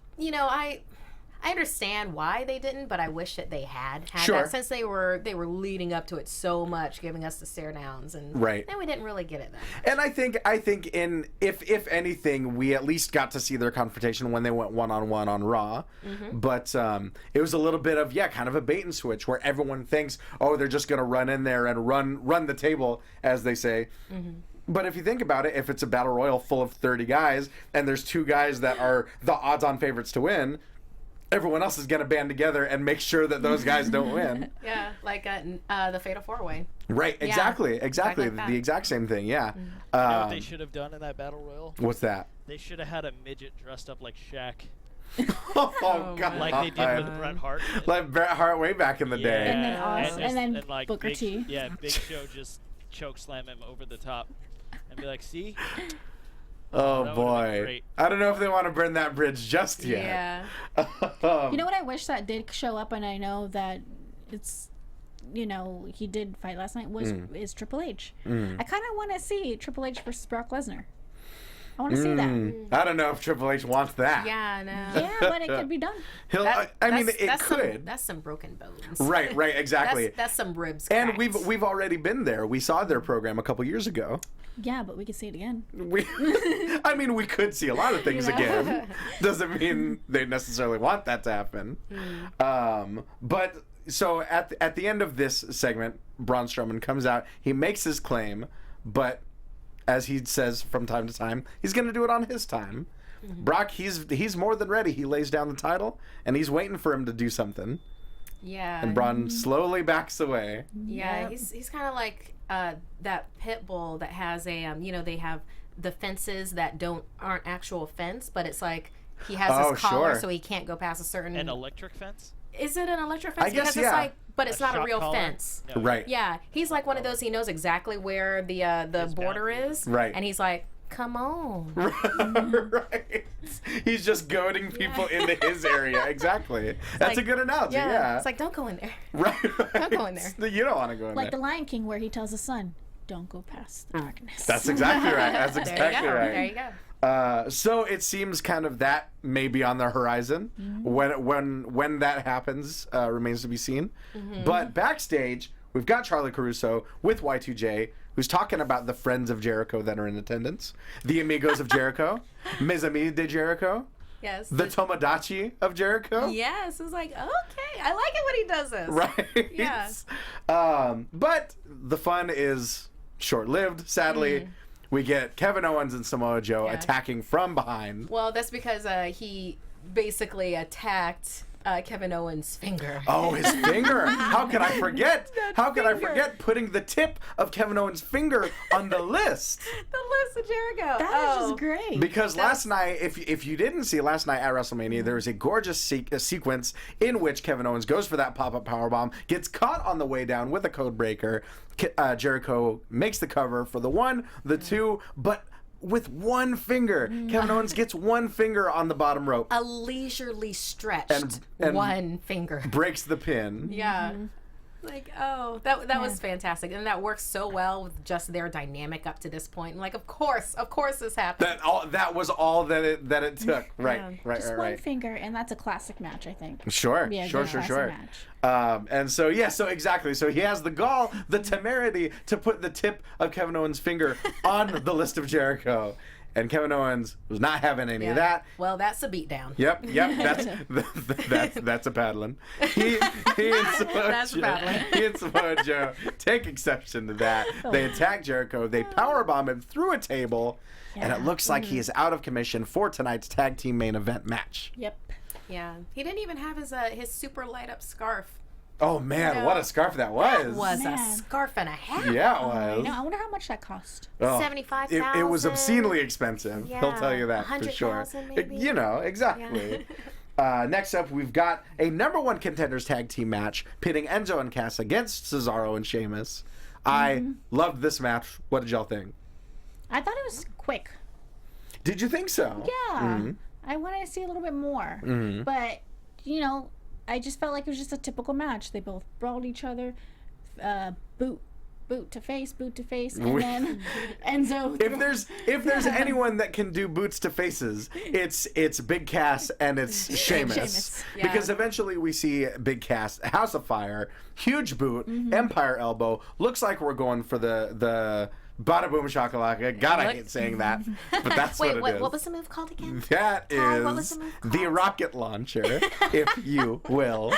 I understand why they didn't, but I wish that they had Sure. that, since they were leading up to it so much, giving us the stare downs, and then we didn't really get it then. And I think if anything, we at least got to see their confrontation when they went one-on-one on Raw. But it was a little bit of kind of a bait and switch where everyone thinks, oh, they're just going to run in there and run the table, as they say. But if you think about it, if it's a battle royal full of 30 guys and there's two guys that are the odds-on favorites to win, everyone else is going to band together and make sure that those guys don't win. Yeah, like the Fatal 4-Way. Right, exactly. like that. The exact same thing, yeah. You know what they should have done in that battle royal? What's that? They should have had a midget dressed up like Shaq. Oh, God. Like they did with Bret Hart. Like Bret Hart way back in the day. And then and, and then like Booker Big, T. Yeah, Big Show just choke slam him over the top and be like, see? Oh, That would've been boy. great. I don't know if they want to burn that bridge just yet. Yeah. You know what I wish that did show up, and I know that it's, you know, he did fight last night, is Triple H. I kind of want to see Triple H versus Brock Lesnar. I want to see that. I don't know if Triple H wants that. Yeah, no. Yeah, but it could be done. I mean, it could. That's some broken bones. Right, exactly. That's some ribs. And cracked. we've already been there. We saw their program a couple years ago. Yeah, but we could see it again. I mean, we could see a lot of things You know? again. Doesn't mean they necessarily want that to happen. But so at the end of this segment, Braun Strowman comes out. He makes his claim, but as he says from time to time, he's going to do it on his time. Brock, he's more than ready. He lays down the title, and he's waiting for him to do something. Yeah. And Braun slowly backs away. Yeah, Yep. he's kind of like that pit bull that has a you know, they have the fences that aren't actual fence, but it's like he has his collar, sure. so he can't go past a certain. An electric fence? Is it an electric fence? I guess, because yeah. it's like, but it's not a shock real collar? fence. No. Right. Yeah, he's like one of those. He knows exactly where the His border boundary. is. Right. And he's like, "Come on." Right. He's just goading people into his area. Exactly. That's a like- good analogy. Yeah. It's like, don't go in there. right. Don't go in there. You don't want to go in Like the there. Lion King, where he tells his son, "Don't go past the darkness." That's exactly right. That's There you exactly go. right. There you go. So it seems kind of that may be on the horizon. When that happens remains to be seen. But backstage, we've got Charlie Caruso with Y2J, who's talking about the friends of Jericho that are in attendance, the amigos of Jericho, Mes Amis de Jericho, Yes. the Tomodachi of Jericho. Yes. It's like, okay, I like it when he does this. Right. Yeah. But the fun is short-lived. Sadly, we get Kevin Owens and Samoa Joe Yeah. attacking from behind. Well, that's because he basically attacked Kevin Owens' finger. Oh, his finger! How could I forget? How could I forget putting the tip of Kevin Owens' finger on the list? The list of Jericho. That is just great. Because last night, if you didn't see last night at WrestleMania, there was a gorgeous sequence in which Kevin Owens goes for that pop-up powerbomb, gets caught on the way down with a code breaker. Jericho makes the cover for the 1, the 2, but with one finger. Kevin Owens gets one finger on the bottom rope. A leisurely stretched And one finger. breaks the pin. Yeah. Like, oh, that was fantastic. And that works so well with just their dynamic up to this point. And like, of course this happened. That was all that it took. Right. Just one finger, and that's a classic match, I think. Sure. Yeah, Sure. good classic match. And so exactly. So he has the gall, the temerity to put the tip of Kevin Owens' finger on the list of Jericho. And Kevin Owens was not having any of that. Well, that's a beatdown. Yep. That's a paddling. He and Samoa Joe take exception to that. They attack Jericho. They powerbomb him through a table, and it looks like he is out of commission for tonight's tag team main event match. Yep. Yeah. He didn't even have his super light up scarf. Oh man, what a scarf that was! That was a Man. scarf and a half. Yeah, it was. I wonder how much that cost. Oh, 75,000. It was obscenely expensive. He'll tell you that for sure. 100,000 maybe? You know, exactly. Next up, we've got a #1 contenders tag team match pitting Enzo and Cass against Cesaro and Sheamus. I loved this match. What did y'all think? I thought it was quick. Did you think so? Yeah. I wanted to see a little bit more. But, I just felt like it was just a typical match. They both brawled each other, boot to face, and then Enzo. If there's anyone that can do boots to faces, it's Big Cass and it's Sheamus. Sheamus. Yeah. Because eventually we see Big Cass, House of Fire, huge boot, Empire Elbow. Looks like we're going for the Bada Boom Shakalaka. God, I hate saying that, but that's Wait, what it is. what was the move called again? That what was is the move the rocket launcher, if you will.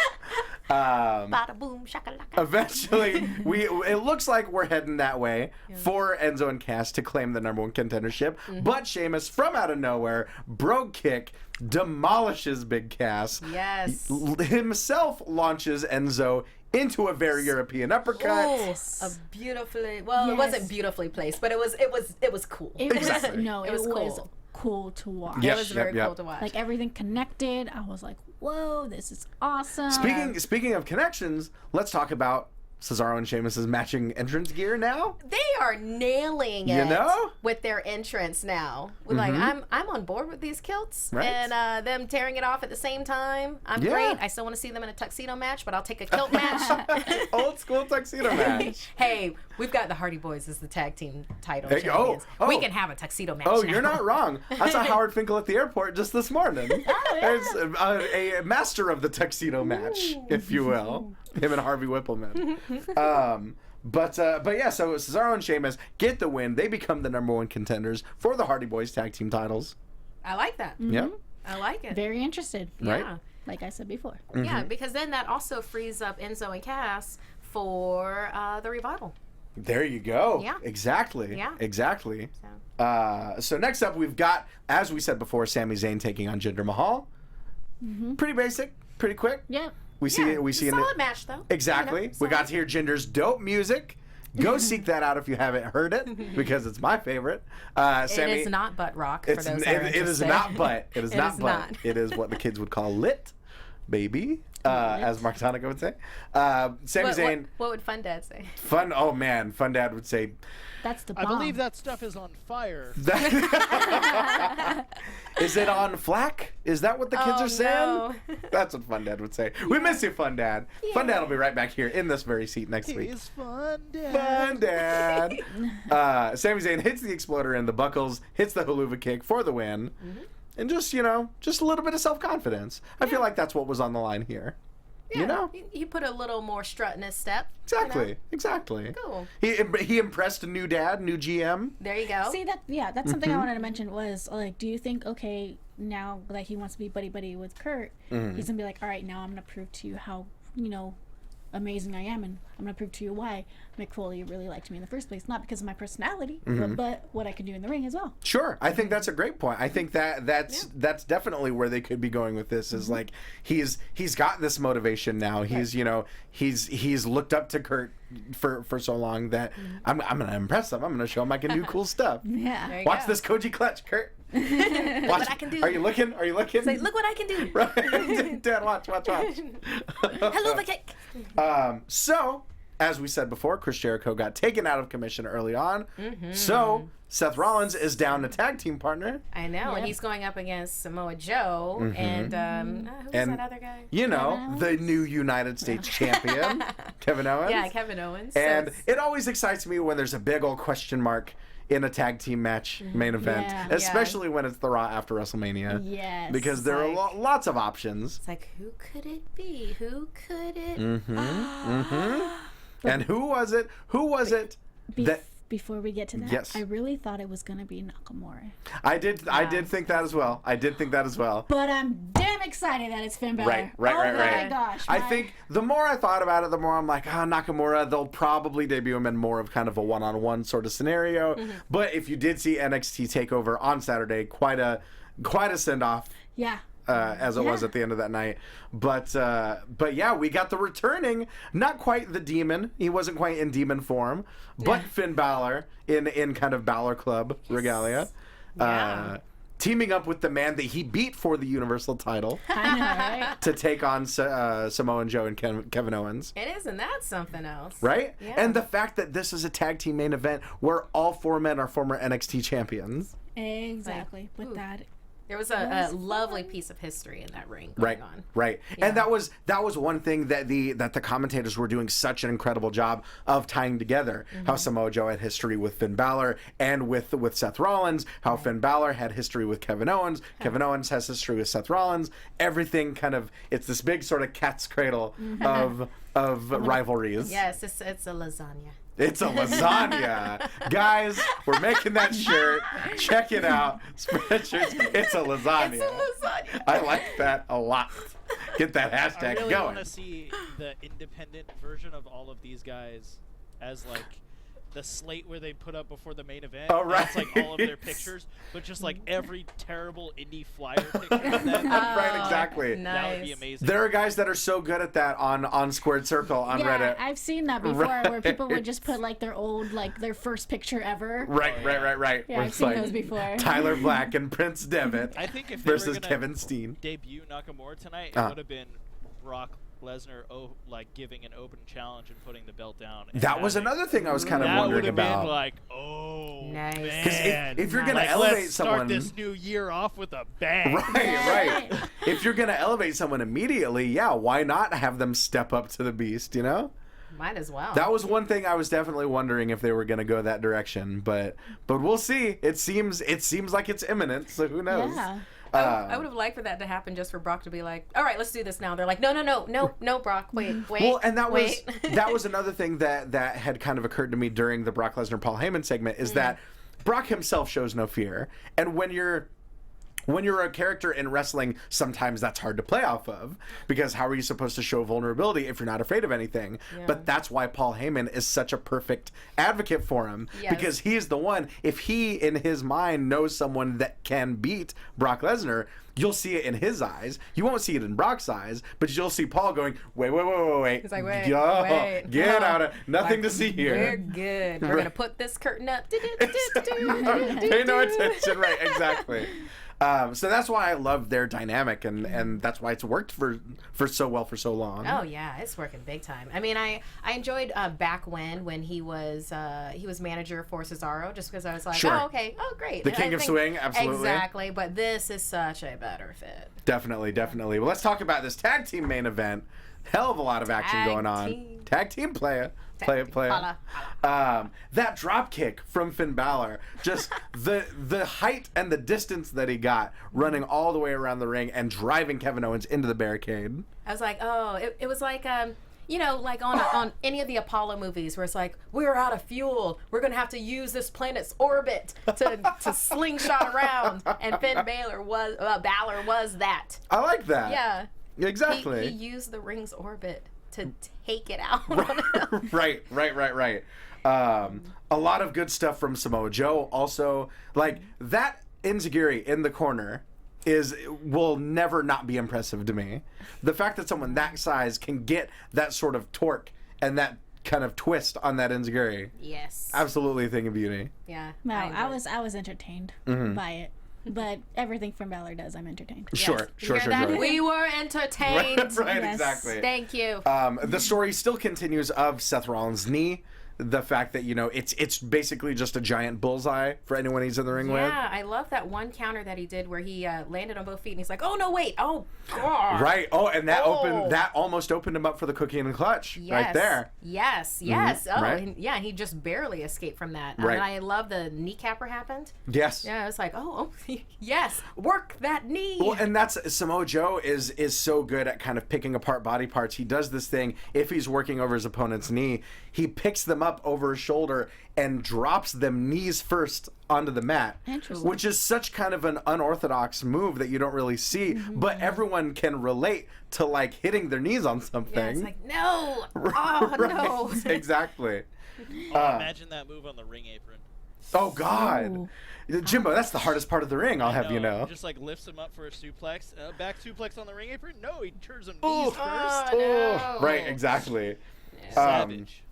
Bada boom, shakalaka. Eventually, it looks like we're heading that way for Enzo and Cass to claim the #1 contendership. But Sheamus, from out of nowhere, brogue kick, demolishes Big Cass. Yes. Himself launches Enzo into a very European uppercut. Oh, a beautifully, well, it wasn't beautifully placed, but it was cool. It was, Exactly. No, it was cool to watch. Yep, It was very yep. cool to watch. Like everything connected. I was like, whoa, this is awesome. Speaking of connections, let's talk about Cesaro and Sheamus' matching entrance gear now. They are nailing it You know? with their entrance now. Like I'm on board with these kilts Right. and them tearing it off at the same time. I'm Yeah. great. I still want to see them in a tuxedo match, but I'll take a kilt match. Old school tuxedo match. Hey, we've got the Hardy Boys as the tag team title Hey, champions. oh. We can have a tuxedo match. Oh, now. you're not wrong. I saw Howard Finkel at the airport just this morning. There's a master of the tuxedo match, if you will. Him and Harvey Whippleman. But yeah, so Cesaro and Sheamus get the win. They become the #1 contenders for the Hardy Boys tag team titles. I like that. Yeah. I like it. Very interested. Right. Yeah. Like I said before. Yeah, because then that also frees up Enzo and Cass for the revival. There you go. Yeah. Exactly. Yeah. Exactly. So. So next up, we've got, as we said before, Sami Zayn taking on Jinder Mahal. Pretty basic, pretty quick. Yep. We see in solid match though. Exactly. You know, we got to hear Jinder's dope music. Go seek that out if you haven't heard it, because it's my favorite. Sami, it is not butt rock for it's, those it, that are it is interested. not butt. It is It not is butt. not. It is what the kids would call lit, baby, as Mark Donica would say. Sami Zayn, What would Fun Dad say? fun. Oh man, Fun Dad would say. That's the I bomb. believe that stuff is on fire. Is it on flack? Is that what the kids Oh, are saying? no. That's what Fun Dad would say. We miss you, Fun Dad. Fun Dad will be right back here in this very seat next week. It's fun, Dad. Fun Dad. Sami Zayn hits the exploder and the buckles, hits the haluva kick for the win. And just, just a little bit of self-confidence. I feel like that's what was on the line here. You know? He put a little more strut in his step. Exactly. You know? Exactly. Cool. He impressed a new dad, new GM. There you go. See that's something I wanted to mention was like, do you think now that he wants to be buddy with Kurt, he's gonna be like, all right, now I'm gonna prove to you how amazing I am, and I'm gonna prove to you why Mick Foley really liked me in the first place, not because of my personality, but what I can do in the ring as well. Sure, I think that's a great point. I think that's definitely where they could be going with this. Is like he's got this motivation now. He's he's looked up to Kurt for so long that I'm gonna impress him. I'm gonna show him I can do cool stuff. Yeah. There you Watch go. this Koji clutch, Kurt. Watch what I can do. Are you looking? Are you looking? Say, look what I can do. Right. Dad, watch. Hello, the kick. So, as we said before, Chris Jericho got taken out of commission early on. So, Seth Rollins is down to tag team partner. I know, and Yep. he's going up against Samoa Joe and who's And- that other guy? You know, Kevin the Owens? new United States champion, Kevin Owens. Yeah, Kevin Owens. And So it always excites me when there's a big old question mark in a tag team match main event, Yeah. especially when it's the Raw after WrestleMania. Yes. Because there are Like- lots of options. it's like, who could it be? Who could it? And who was it? Who was it that Before we get to that, Yes. I really thought it was gonna be Nakamura, I did think that as well. but I'm damn excited that it's Finn Balor. Right. Oh my gosh! I think the more I thought about it, the more I'm like, Nakamura, they'll probably debut him in more of kind of a one-on-one sort of scenario. But if you did see NXT TakeOver on Saturday, quite a send-off. Yeah. As it was Yeah. at the end of that night. But yeah, we got the returning, not quite the demon. He wasn't quite in demon form, but Finn Balor in kind of Balor Club regalia. Yeah. Teaming up with the man that he beat for the Universal title I know, right? to take on Samoa Joe and Kevin Owens. It is, and that's something else. Right? Yeah. And the fact that this is a tag team main event where all four men are former NXT champions. Exactly. But ooh. that There was a lovely piece of history in that ring going on. Right. Yeah. And that was one thing that the commentators were doing such an incredible job of tying together. How Samoa Joe had history with Finn Balor and with Seth Rollins, how Finn Balor had history with Kevin Owens, Kevin Owens has history with Seth Rollins. Everything kind of, it's this big sort of cat's cradle of rivalries. Yes, it's a lasagna. It's a lasagna. Guys, we're making that shirt. Check it out. Spreadshirts. It's a lasagna. It's a lasagna. I like that a lot. Get that I hashtag really going. want to see the independent version of all of these guys as like the slate where they put up before the main event. Oh, right. It's like all of their pictures, but just like every terrible indie flyer picture of them. Right, exactly. That would be amazing. There are guys that are so good at that on Squared Circle on Yeah, Reddit. I've seen that before, where people would just put like their old, like their first picture ever. Right. Yeah, Where I've it's seen like those before. Tyler Black and Prince Devitt I think if they versus were gonna Kevin Steen. debut Nakamura tonight, it would have been Brock Lesnar like giving an open challenge and putting the belt down. That was another thing I was kind of wondering That would have about. been like, oh, Nice. man. if you're gonna like, elevate let's someone, start this new year off with a bang. right. If you're gonna elevate someone immediately, yeah, why not have them step up to the beast? You know. Might as well. That was one thing I was definitely wondering if they were going to go that direction, but we'll see. It seems like it's imminent, so who knows? Yeah. I would have liked for that to happen, just for Brock to be like, all right, let's do this now. They're like, no, Brock, wait. Well, and that wait. was that was another thing that had kind of occurred to me during the Brock Lesnar Paul Heyman segment is that Brock himself shows no fear, and when you're a character in wrestling, sometimes that's hard to play off of, because how are you supposed to show vulnerability if you're not afraid of anything? Yeah. But that's why Paul Heyman is such a perfect advocate for him, Yes. because he's the one, if he in his mind knows someone that can beat Brock Lesnar, you'll see it in his eyes. You won't see it in Brock's eyes, but you'll see Paul going, wait. He's like, wait, Yo, wait. get No. out of, nothing Like, to see We're here. good. We're Right. going to put this curtain up. Pay no attention, right, exactly. So that's why I love their dynamic, and that's why it's worked for so well for so long. Oh yeah, it's working big time. I mean, I enjoyed back when he was manager for Cesaro, just because I was like, Sure. oh okay, oh great, The And I King of think- Swing, absolutely. exactly. But this is such a better fit. Definitely. Well, let's talk about this tag team main event. Hell of a lot of action Tag going on. team. Tag team playa. Holla, That drop kick from Finn Balor, just the height and the distance that he got running all the way around the ring and driving Kevin Owens into the barricade. I was like, oh, it was like like on any of the Apollo movies where it's like, we're out of fuel, we're gonna have to use this planet's orbit to slingshot around, and Finn Balor was that. I like that. Yeah. Exactly. He used the ring's orbit to take it out. Right. A lot of good stuff from Samoa Joe. Also, like that Enziguri in the corner will never not be impressive to me. The fact that someone that size can get that sort of torque and that kind of twist on that Enziguri, Yes. absolutely a thing of beauty. Yeah. No, I enjoyed was entertained by it, but everything from Balor does, I'm entertained. it. Sure. You hear that? We were entertained. Right, Yes. exactly. Thank you. The story still continues of Seth Rollins' knee. The fact that, it's basically just a giant bullseye for anyone he's in the ring with. Yeah, I love that one counter that he did where he landed on both feet and he's like, oh no, wait, oh god. Right. Oh, and that Oh. almost opened him up for the cookie and the clutch. Yes. Right there. Yes. Oh, Right. and, yeah, and he just barely escaped from that. Right. And I love the kneecapper happened. Yes. Yeah, it's like, oh, yes, work that knee. Well, and that's Samoa Joe is so good at kind of picking apart body parts. He does this thing if he's working over his opponent's knee, he picks them up over his shoulder and drops them knees first onto the mat. Interesting. Which is such kind of an unorthodox move that you don't really see, but everyone can relate to like hitting their knees on something. yeah, it's like, no. Oh, no. Exactly. Imagine that move on the ring apron. Oh God. Jimbo, that's the hardest part of the ring, I'll have you know. Just like lifts him up for a suplex. Back suplex on the ring apron? No, he turns him Ooh. knees first. Oh, no. Right, exactly. Savage.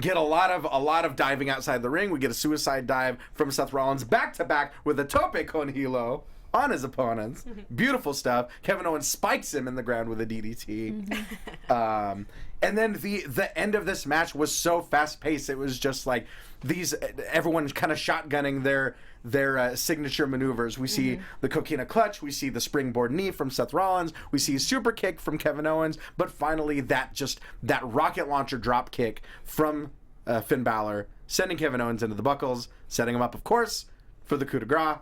Get a lot of diving outside the ring. We get a suicide dive from Seth Rollins back to back with a tope con hilo on his opponents. Beautiful stuff. Kevin Owens spikes him in the ground with a DDT. And then the end of this match was so fast paced. It was just like everyone kind of shotgunning their signature maneuvers. We see the coquina clutch, we see the springboard knee from Seth Rollins, we see a super kick from Kevin Owens, but finally that rocket launcher drop kick from Finn Balor, sending Kevin Owens into the buckles, setting him up, of course, for the coup de grace.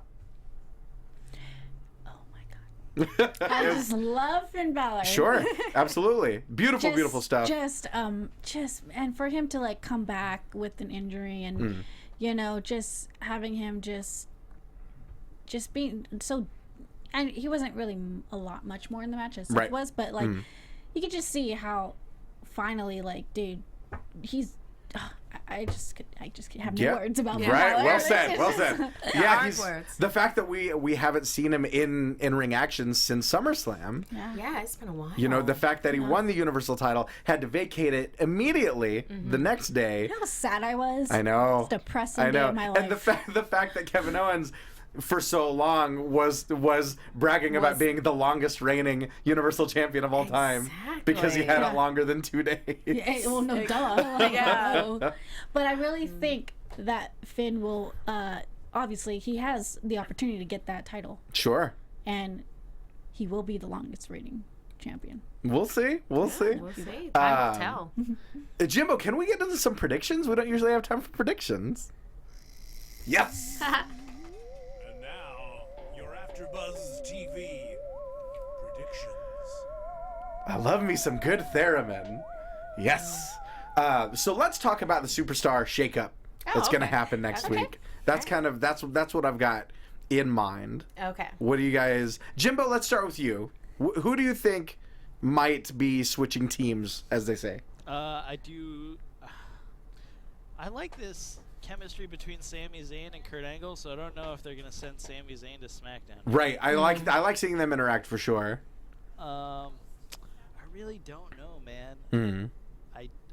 I just love Finn Balor. Sure, absolutely, beautiful stuff. Just and for him to like come back with an injury and just having him just being so, and he wasn't really much more in the match as Seth Right. was, but like you could just see finally, like, dude, he's. I just have no words about him. Right, Mahal. well said, well said. Yeah, he's words. the fact that we haven't seen him in ring action since SummerSlam. Yeah, it's been a while. You know, the fact that he won the Universal title, had to vacate it immediately the next day. You know how sad I was? I know. It's a depressing day of my life. And the fact that Kevin Owens for so long was bragging about being the longest reigning Universal Champion of all time because he had it longer than 2 days. Yeah, well, no, duh. Yeah. But I really think that Finn will, obviously, he has the opportunity to get that title. Sure. And he will be the longest reigning champion. We'll see. We'll see. We'll see. Time will tell. Jimbo, can we get into some predictions? We don't usually have time for predictions. Yes. And now, your AfterBuzz TV predictions. I love me some good theremin. Yes. So let's talk about the superstar shakeup that's going to happen next week. That's kind of that's what I've got in mind. Okay. What do you guys? Jimbo, let's start with you. Who do you think might be switching teams, as they say? I like this chemistry between Sami Zayn and Kurt Angle, so I don't know if they're gonna send Sami Zayn to SmackDown. Right. I like seeing them interact for sure. I really don't know, man. Mm-hmm.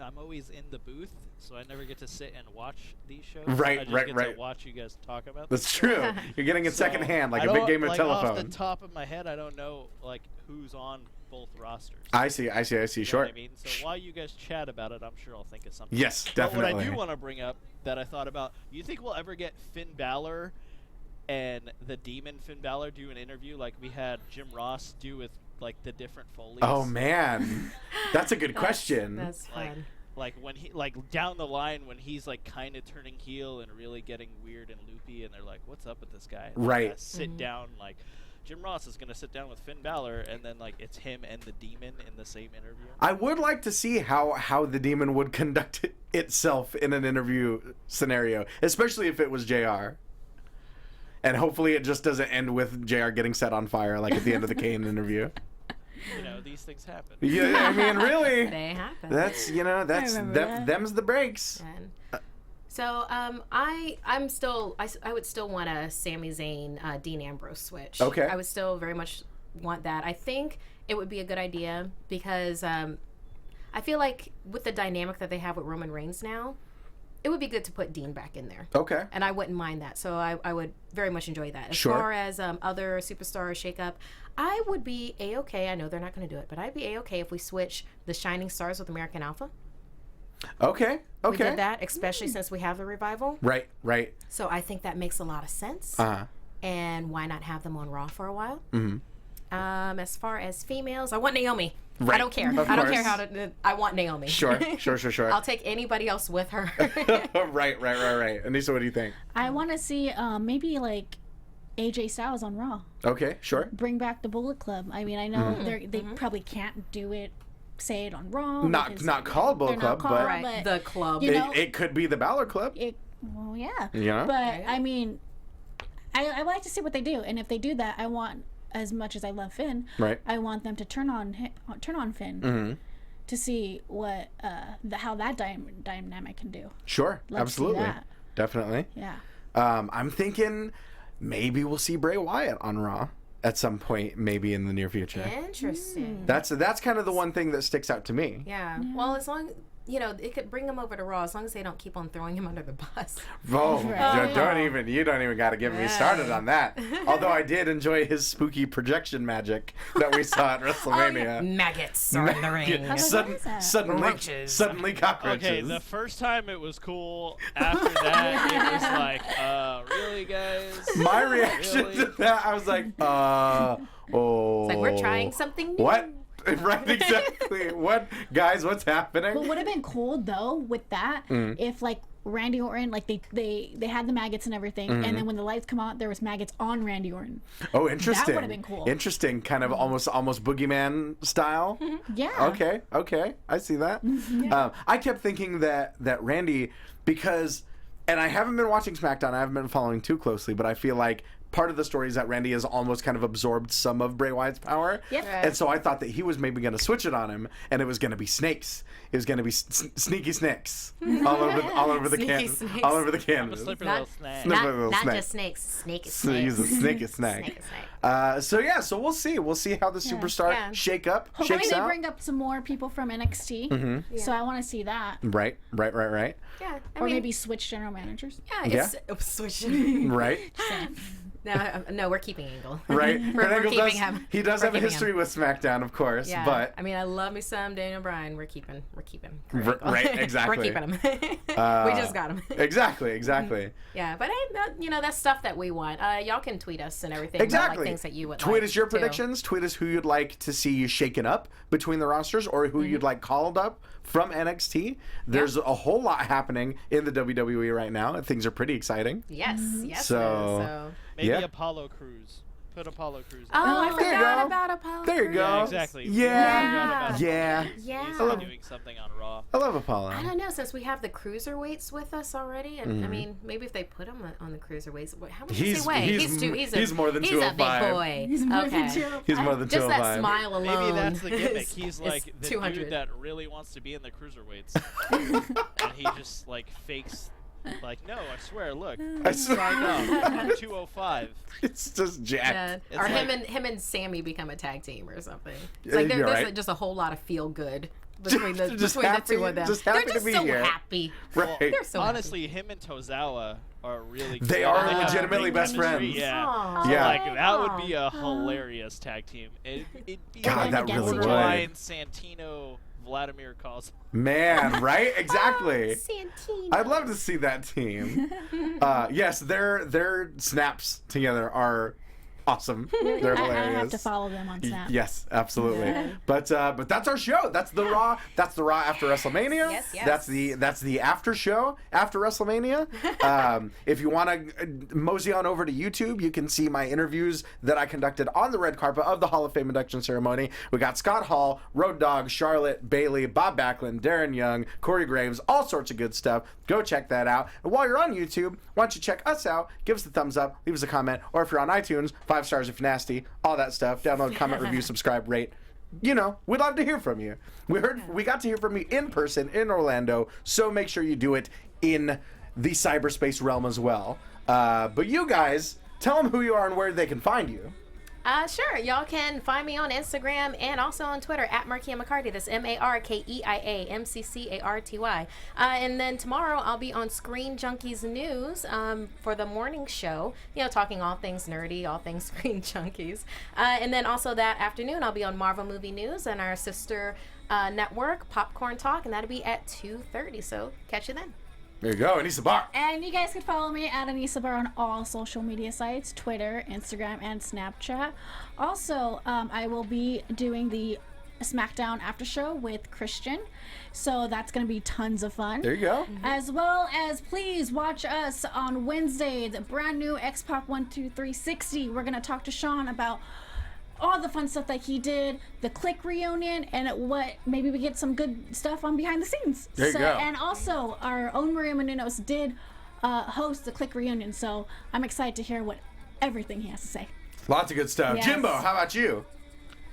I'm always in the booth, so I never get to sit and watch these shows. Right, I just right, get right. to watch you guys talk about them. That's true. You're getting it secondhand, like a big game of telephone. Off the top of my head, I don't know like who's on both rosters. I see. You know Sure. what I mean? So while you guys chat about it, I'm sure I'll think of something. Yes, But definitely. what I do want to bring up that I thought about, you think we'll ever get Finn Balor and the Demon Finn Balor do an interview like we had Jim Ross do with like the different Foleys? Oh man, that's a good question. That's fun. Like when he down the line when he's like kind of turning heel and really getting weird and loopy, and they're like, "What's up with this guy?" And Right. Sit down like. Jim Ross is gonna sit down with Finn Balor, and then like it's him and the Demon in the same interview. I would like to see how the Demon would conduct itself in an interview scenario, especially if it was JR. And hopefully it just doesn't end with JR getting set on fire like at the end of the Kane interview. You know, these things happen. Yeah, I mean, really. They happen. That's them's the breaks. So I would still want a Sami Zayn Dean Ambrose switch. Okay. I would still very much want that. I think it would be a good idea because I feel like with the dynamic that they have with Roman Reigns now, it would be good to put Dean back in there. Okay. And I wouldn't mind that. So I would very much enjoy that. As far as other superstar shakeup, I would be A-okay. I know they're not going to do it, but I'd be A-okay if we switch the Shining Stars with American Alpha. Okay. We did that, especially since we have the revival. Right. So I think that makes a lot of sense. And why not have them on Raw for a while? Mm-hmm. As far as females, I want Naomi. Right. I don't care. I don't care how to. I want Naomi. Sure. I'll take anybody else with her. Right. Anissa, what do you think? I want to see maybe like AJ Styles on Raw. Okay, sure. Bring back the Bullet Club. I mean, I know they probably can't do it. Say it on Raw. Not called Bullet Club, but Right. The club. You know, it could be the Balor Club. Well, yeah. Yeah. But I mean, I like to see what they do, and if they do that, I want, as much as I love Finn, right, I want them to turn on Finn to see what how that dynamic can do. Sure, absolutely, definitely. Yeah. I'm thinking maybe we'll see Bray Wyatt on Raw at some point, maybe in the near future. Interesting. That's kind of the one thing that sticks out to me. Yeah. Well, as long it could bring him over to Raw as long as they don't keep on throwing him under the bus. Oh, you don't even got to get me started on that. Although I did enjoy his spooky projection magic that we saw at WrestleMania. Maggots are in the ring. Suddenly cockroaches. Okay, the first time it was cool. After that, it was like, really, guys? My reaction to that, I was like, It's like we're trying something new. What? Right, exactly. What, guys? What's happening? What would have been cool though with that if like Randy Orton, like they had the maggots and everything, and then when the lights come out, there was maggots on Randy Orton. Oh, interesting. That would have been cool. Interesting, kind of almost boogeyman style. Yeah. Okay, I see that. I kept thinking that Randy, because, and I haven't been watching SmackDown, I haven't been following too closely, but I feel like part of the story is that Randy has almost kind of absorbed some of Bray Wyatt's power. Yep. Right. And so I thought that he was maybe going to switch it on him, and it was going to be snakes. It was going to be sneaky snakes all over the Sneaky canvas. snakes. All over the I'm a canvas. slippery Not- little snake. Snip- Not, little not snake. just snakes. Snake is So snake. he's a snake is snake. Snake is snake. So we'll see. We'll see how the superstar Yeah. shakes Hopefully they out. bring up some more people from NXT. So I want to see that. Right. Yeah. I Or mean, maybe switch general managers. yeah, it's switching. Right. No, we're keeping Angle. Right. We're And Angle keeping him. He does We're have a keeping history him. with SmackDown, of course, Yeah, but I mean, I love me some Daniel Bryan. We're keeping. Right, exactly. We're keeping him. We just got him. exactly. Yeah, but that's stuff that we want. Y'all can tweet us and everything. Exactly. About, like, things that you would Tweet like us your too. predictions. Tweet us who you'd like to see shaken up between the rosters, or who you'd like called up from NXT. There's a whole lot happening in the WWE right now, and things are pretty exciting. Yes. Yes. So- Maybe Yeah. Apollo Crews. Put Apollo Crews. Oh, I There you forgot go. about Apollo. There you go. Yeah, exactly. Yeah. Yeah. He's Yeah. doing something on Raw. I love Apollo. I don't know, since we have the cruiserweights with us already, and I mean, maybe if they put him on the cruiserweights, how much does he weigh? He's more than He's 205. a big boy. He's more okay. than 205. He's more than Just 205. that smile alone. Maybe that's the gimmick. is- He's is like the 200. dude that really wants to be in the cruiserweights, and he just like fakes. Like, no, I swear, look. I swear. I'm 205. It's just jacked. Yeah. Or It's him and Sammy become a tag team or something. It's Yeah, like you're there's right. just a whole lot of feel good between the Just between happy- the two of them. just They're happy to just be so here. happy. Right. They're so Honestly, him and Tozawa are really good. They are have legitimately great best chemistry, friends. Yeah. Aw. So, Yeah. like, that would be a hilarious tag team. It'd be God, like that really would. borderline Santino, Vladimir Cos. Man, right? Exactly. Santino. I'd love to see that team. Yes, their snaps together are awesome. They're I hilarious. have to follow them on Snap. Yes, absolutely. But that's our show. That's the Raw. That's the Raw after WrestleMania. Yes. That's the after show after WrestleMania. If you want to mosey on over to YouTube, you can see my interviews that I conducted on the red carpet of the Hall of Fame induction ceremony. We got Scott Hall, Road Dogg, Charlotte, Bailey, Bob Backlund, Darren Young, Corey Graves, all sorts of good stuff. Go check that out. And while you're on YouTube, why don't you check us out? Give us a thumbs up, leave us a comment, or if you're on iTunes, 5 stars if nasty, all that stuff. Download, comment, review, subscribe, rate. You know, we'd love to hear from you. We got to hear from you in person in Orlando, so make sure you do it in the cyberspace realm as well. But you guys, tell them who you are and where they can find you. Sure. Y'all can find me on Instagram and also on Twitter at Markeia McCarty. That's Markeia McCarty. And then tomorrow I'll be on Screen Junkies News for the morning show, talking all things nerdy, all things Screen Junkies. And then also that afternoon I'll be on Marvel Movie News and our sister network, Popcorn Talk, and that'll be at 2:30. So catch you then. There you go, Anissa Barr. And you guys can follow me at Anissa Barr on all social media sites, Twitter, Instagram, and Snapchat. Also, I will be doing the SmackDown after show with Christian, so that's going to be tons of fun. There you go. As well as, please watch us on Wednesday, the brand new X-Pac 12360. We're going to talk to Sean about all the fun stuff that he did, the Click reunion, and what maybe we get some good stuff on behind the scenes. There you go. And also, our own Maria Menounos did host the Click reunion, so I'm excited to hear what everything he has to say. Lots of good stuff. Yes. Jimbo, how about you?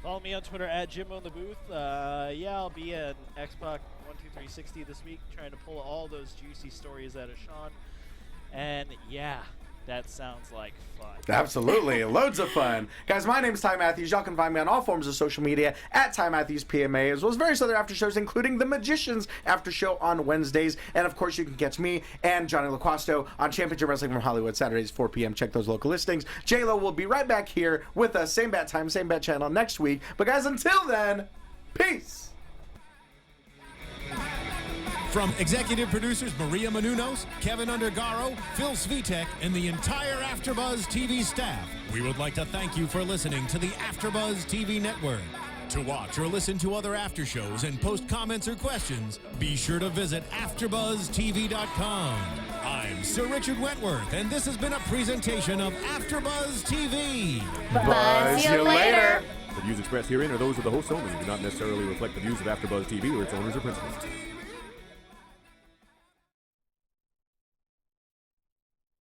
Follow me on Twitter at Jimbo in the Booth. I'll be at Xbox 12360 this week, trying to pull all those juicy stories out of Sean. And yeah, that sounds like fun. Absolutely. Loads of fun. Guys, my name is Ty Matthews. Y'all can find me on all forms of social media at Ty Matthews PMA, as well as various other after shows, including The Magicians after show on Wednesdays. And of course, you can catch me and Johnny LaQuasto on Championship Wrestling from Hollywood, Saturdays, 4 p.m. Check those local listings. J-Lo will be right back here with us, same bat time, same bat channel next week. But guys, until then, peace. From executive producers Maria Menounos, Kevin Undergaro, Phil Svitek, and the entire AfterBuzz TV staff, we would like to thank you for listening to the AfterBuzz TV network. To watch or listen to other after shows and post comments or questions, be sure to visit AfterBuzzTV.com. I'm Sir Richard Wentworth, and this has been a presentation of AfterBuzz TV. Buzz you later. The views expressed herein are those of the hosts only and do not necessarily reflect the views of AfterBuzz TV or its owners or principals.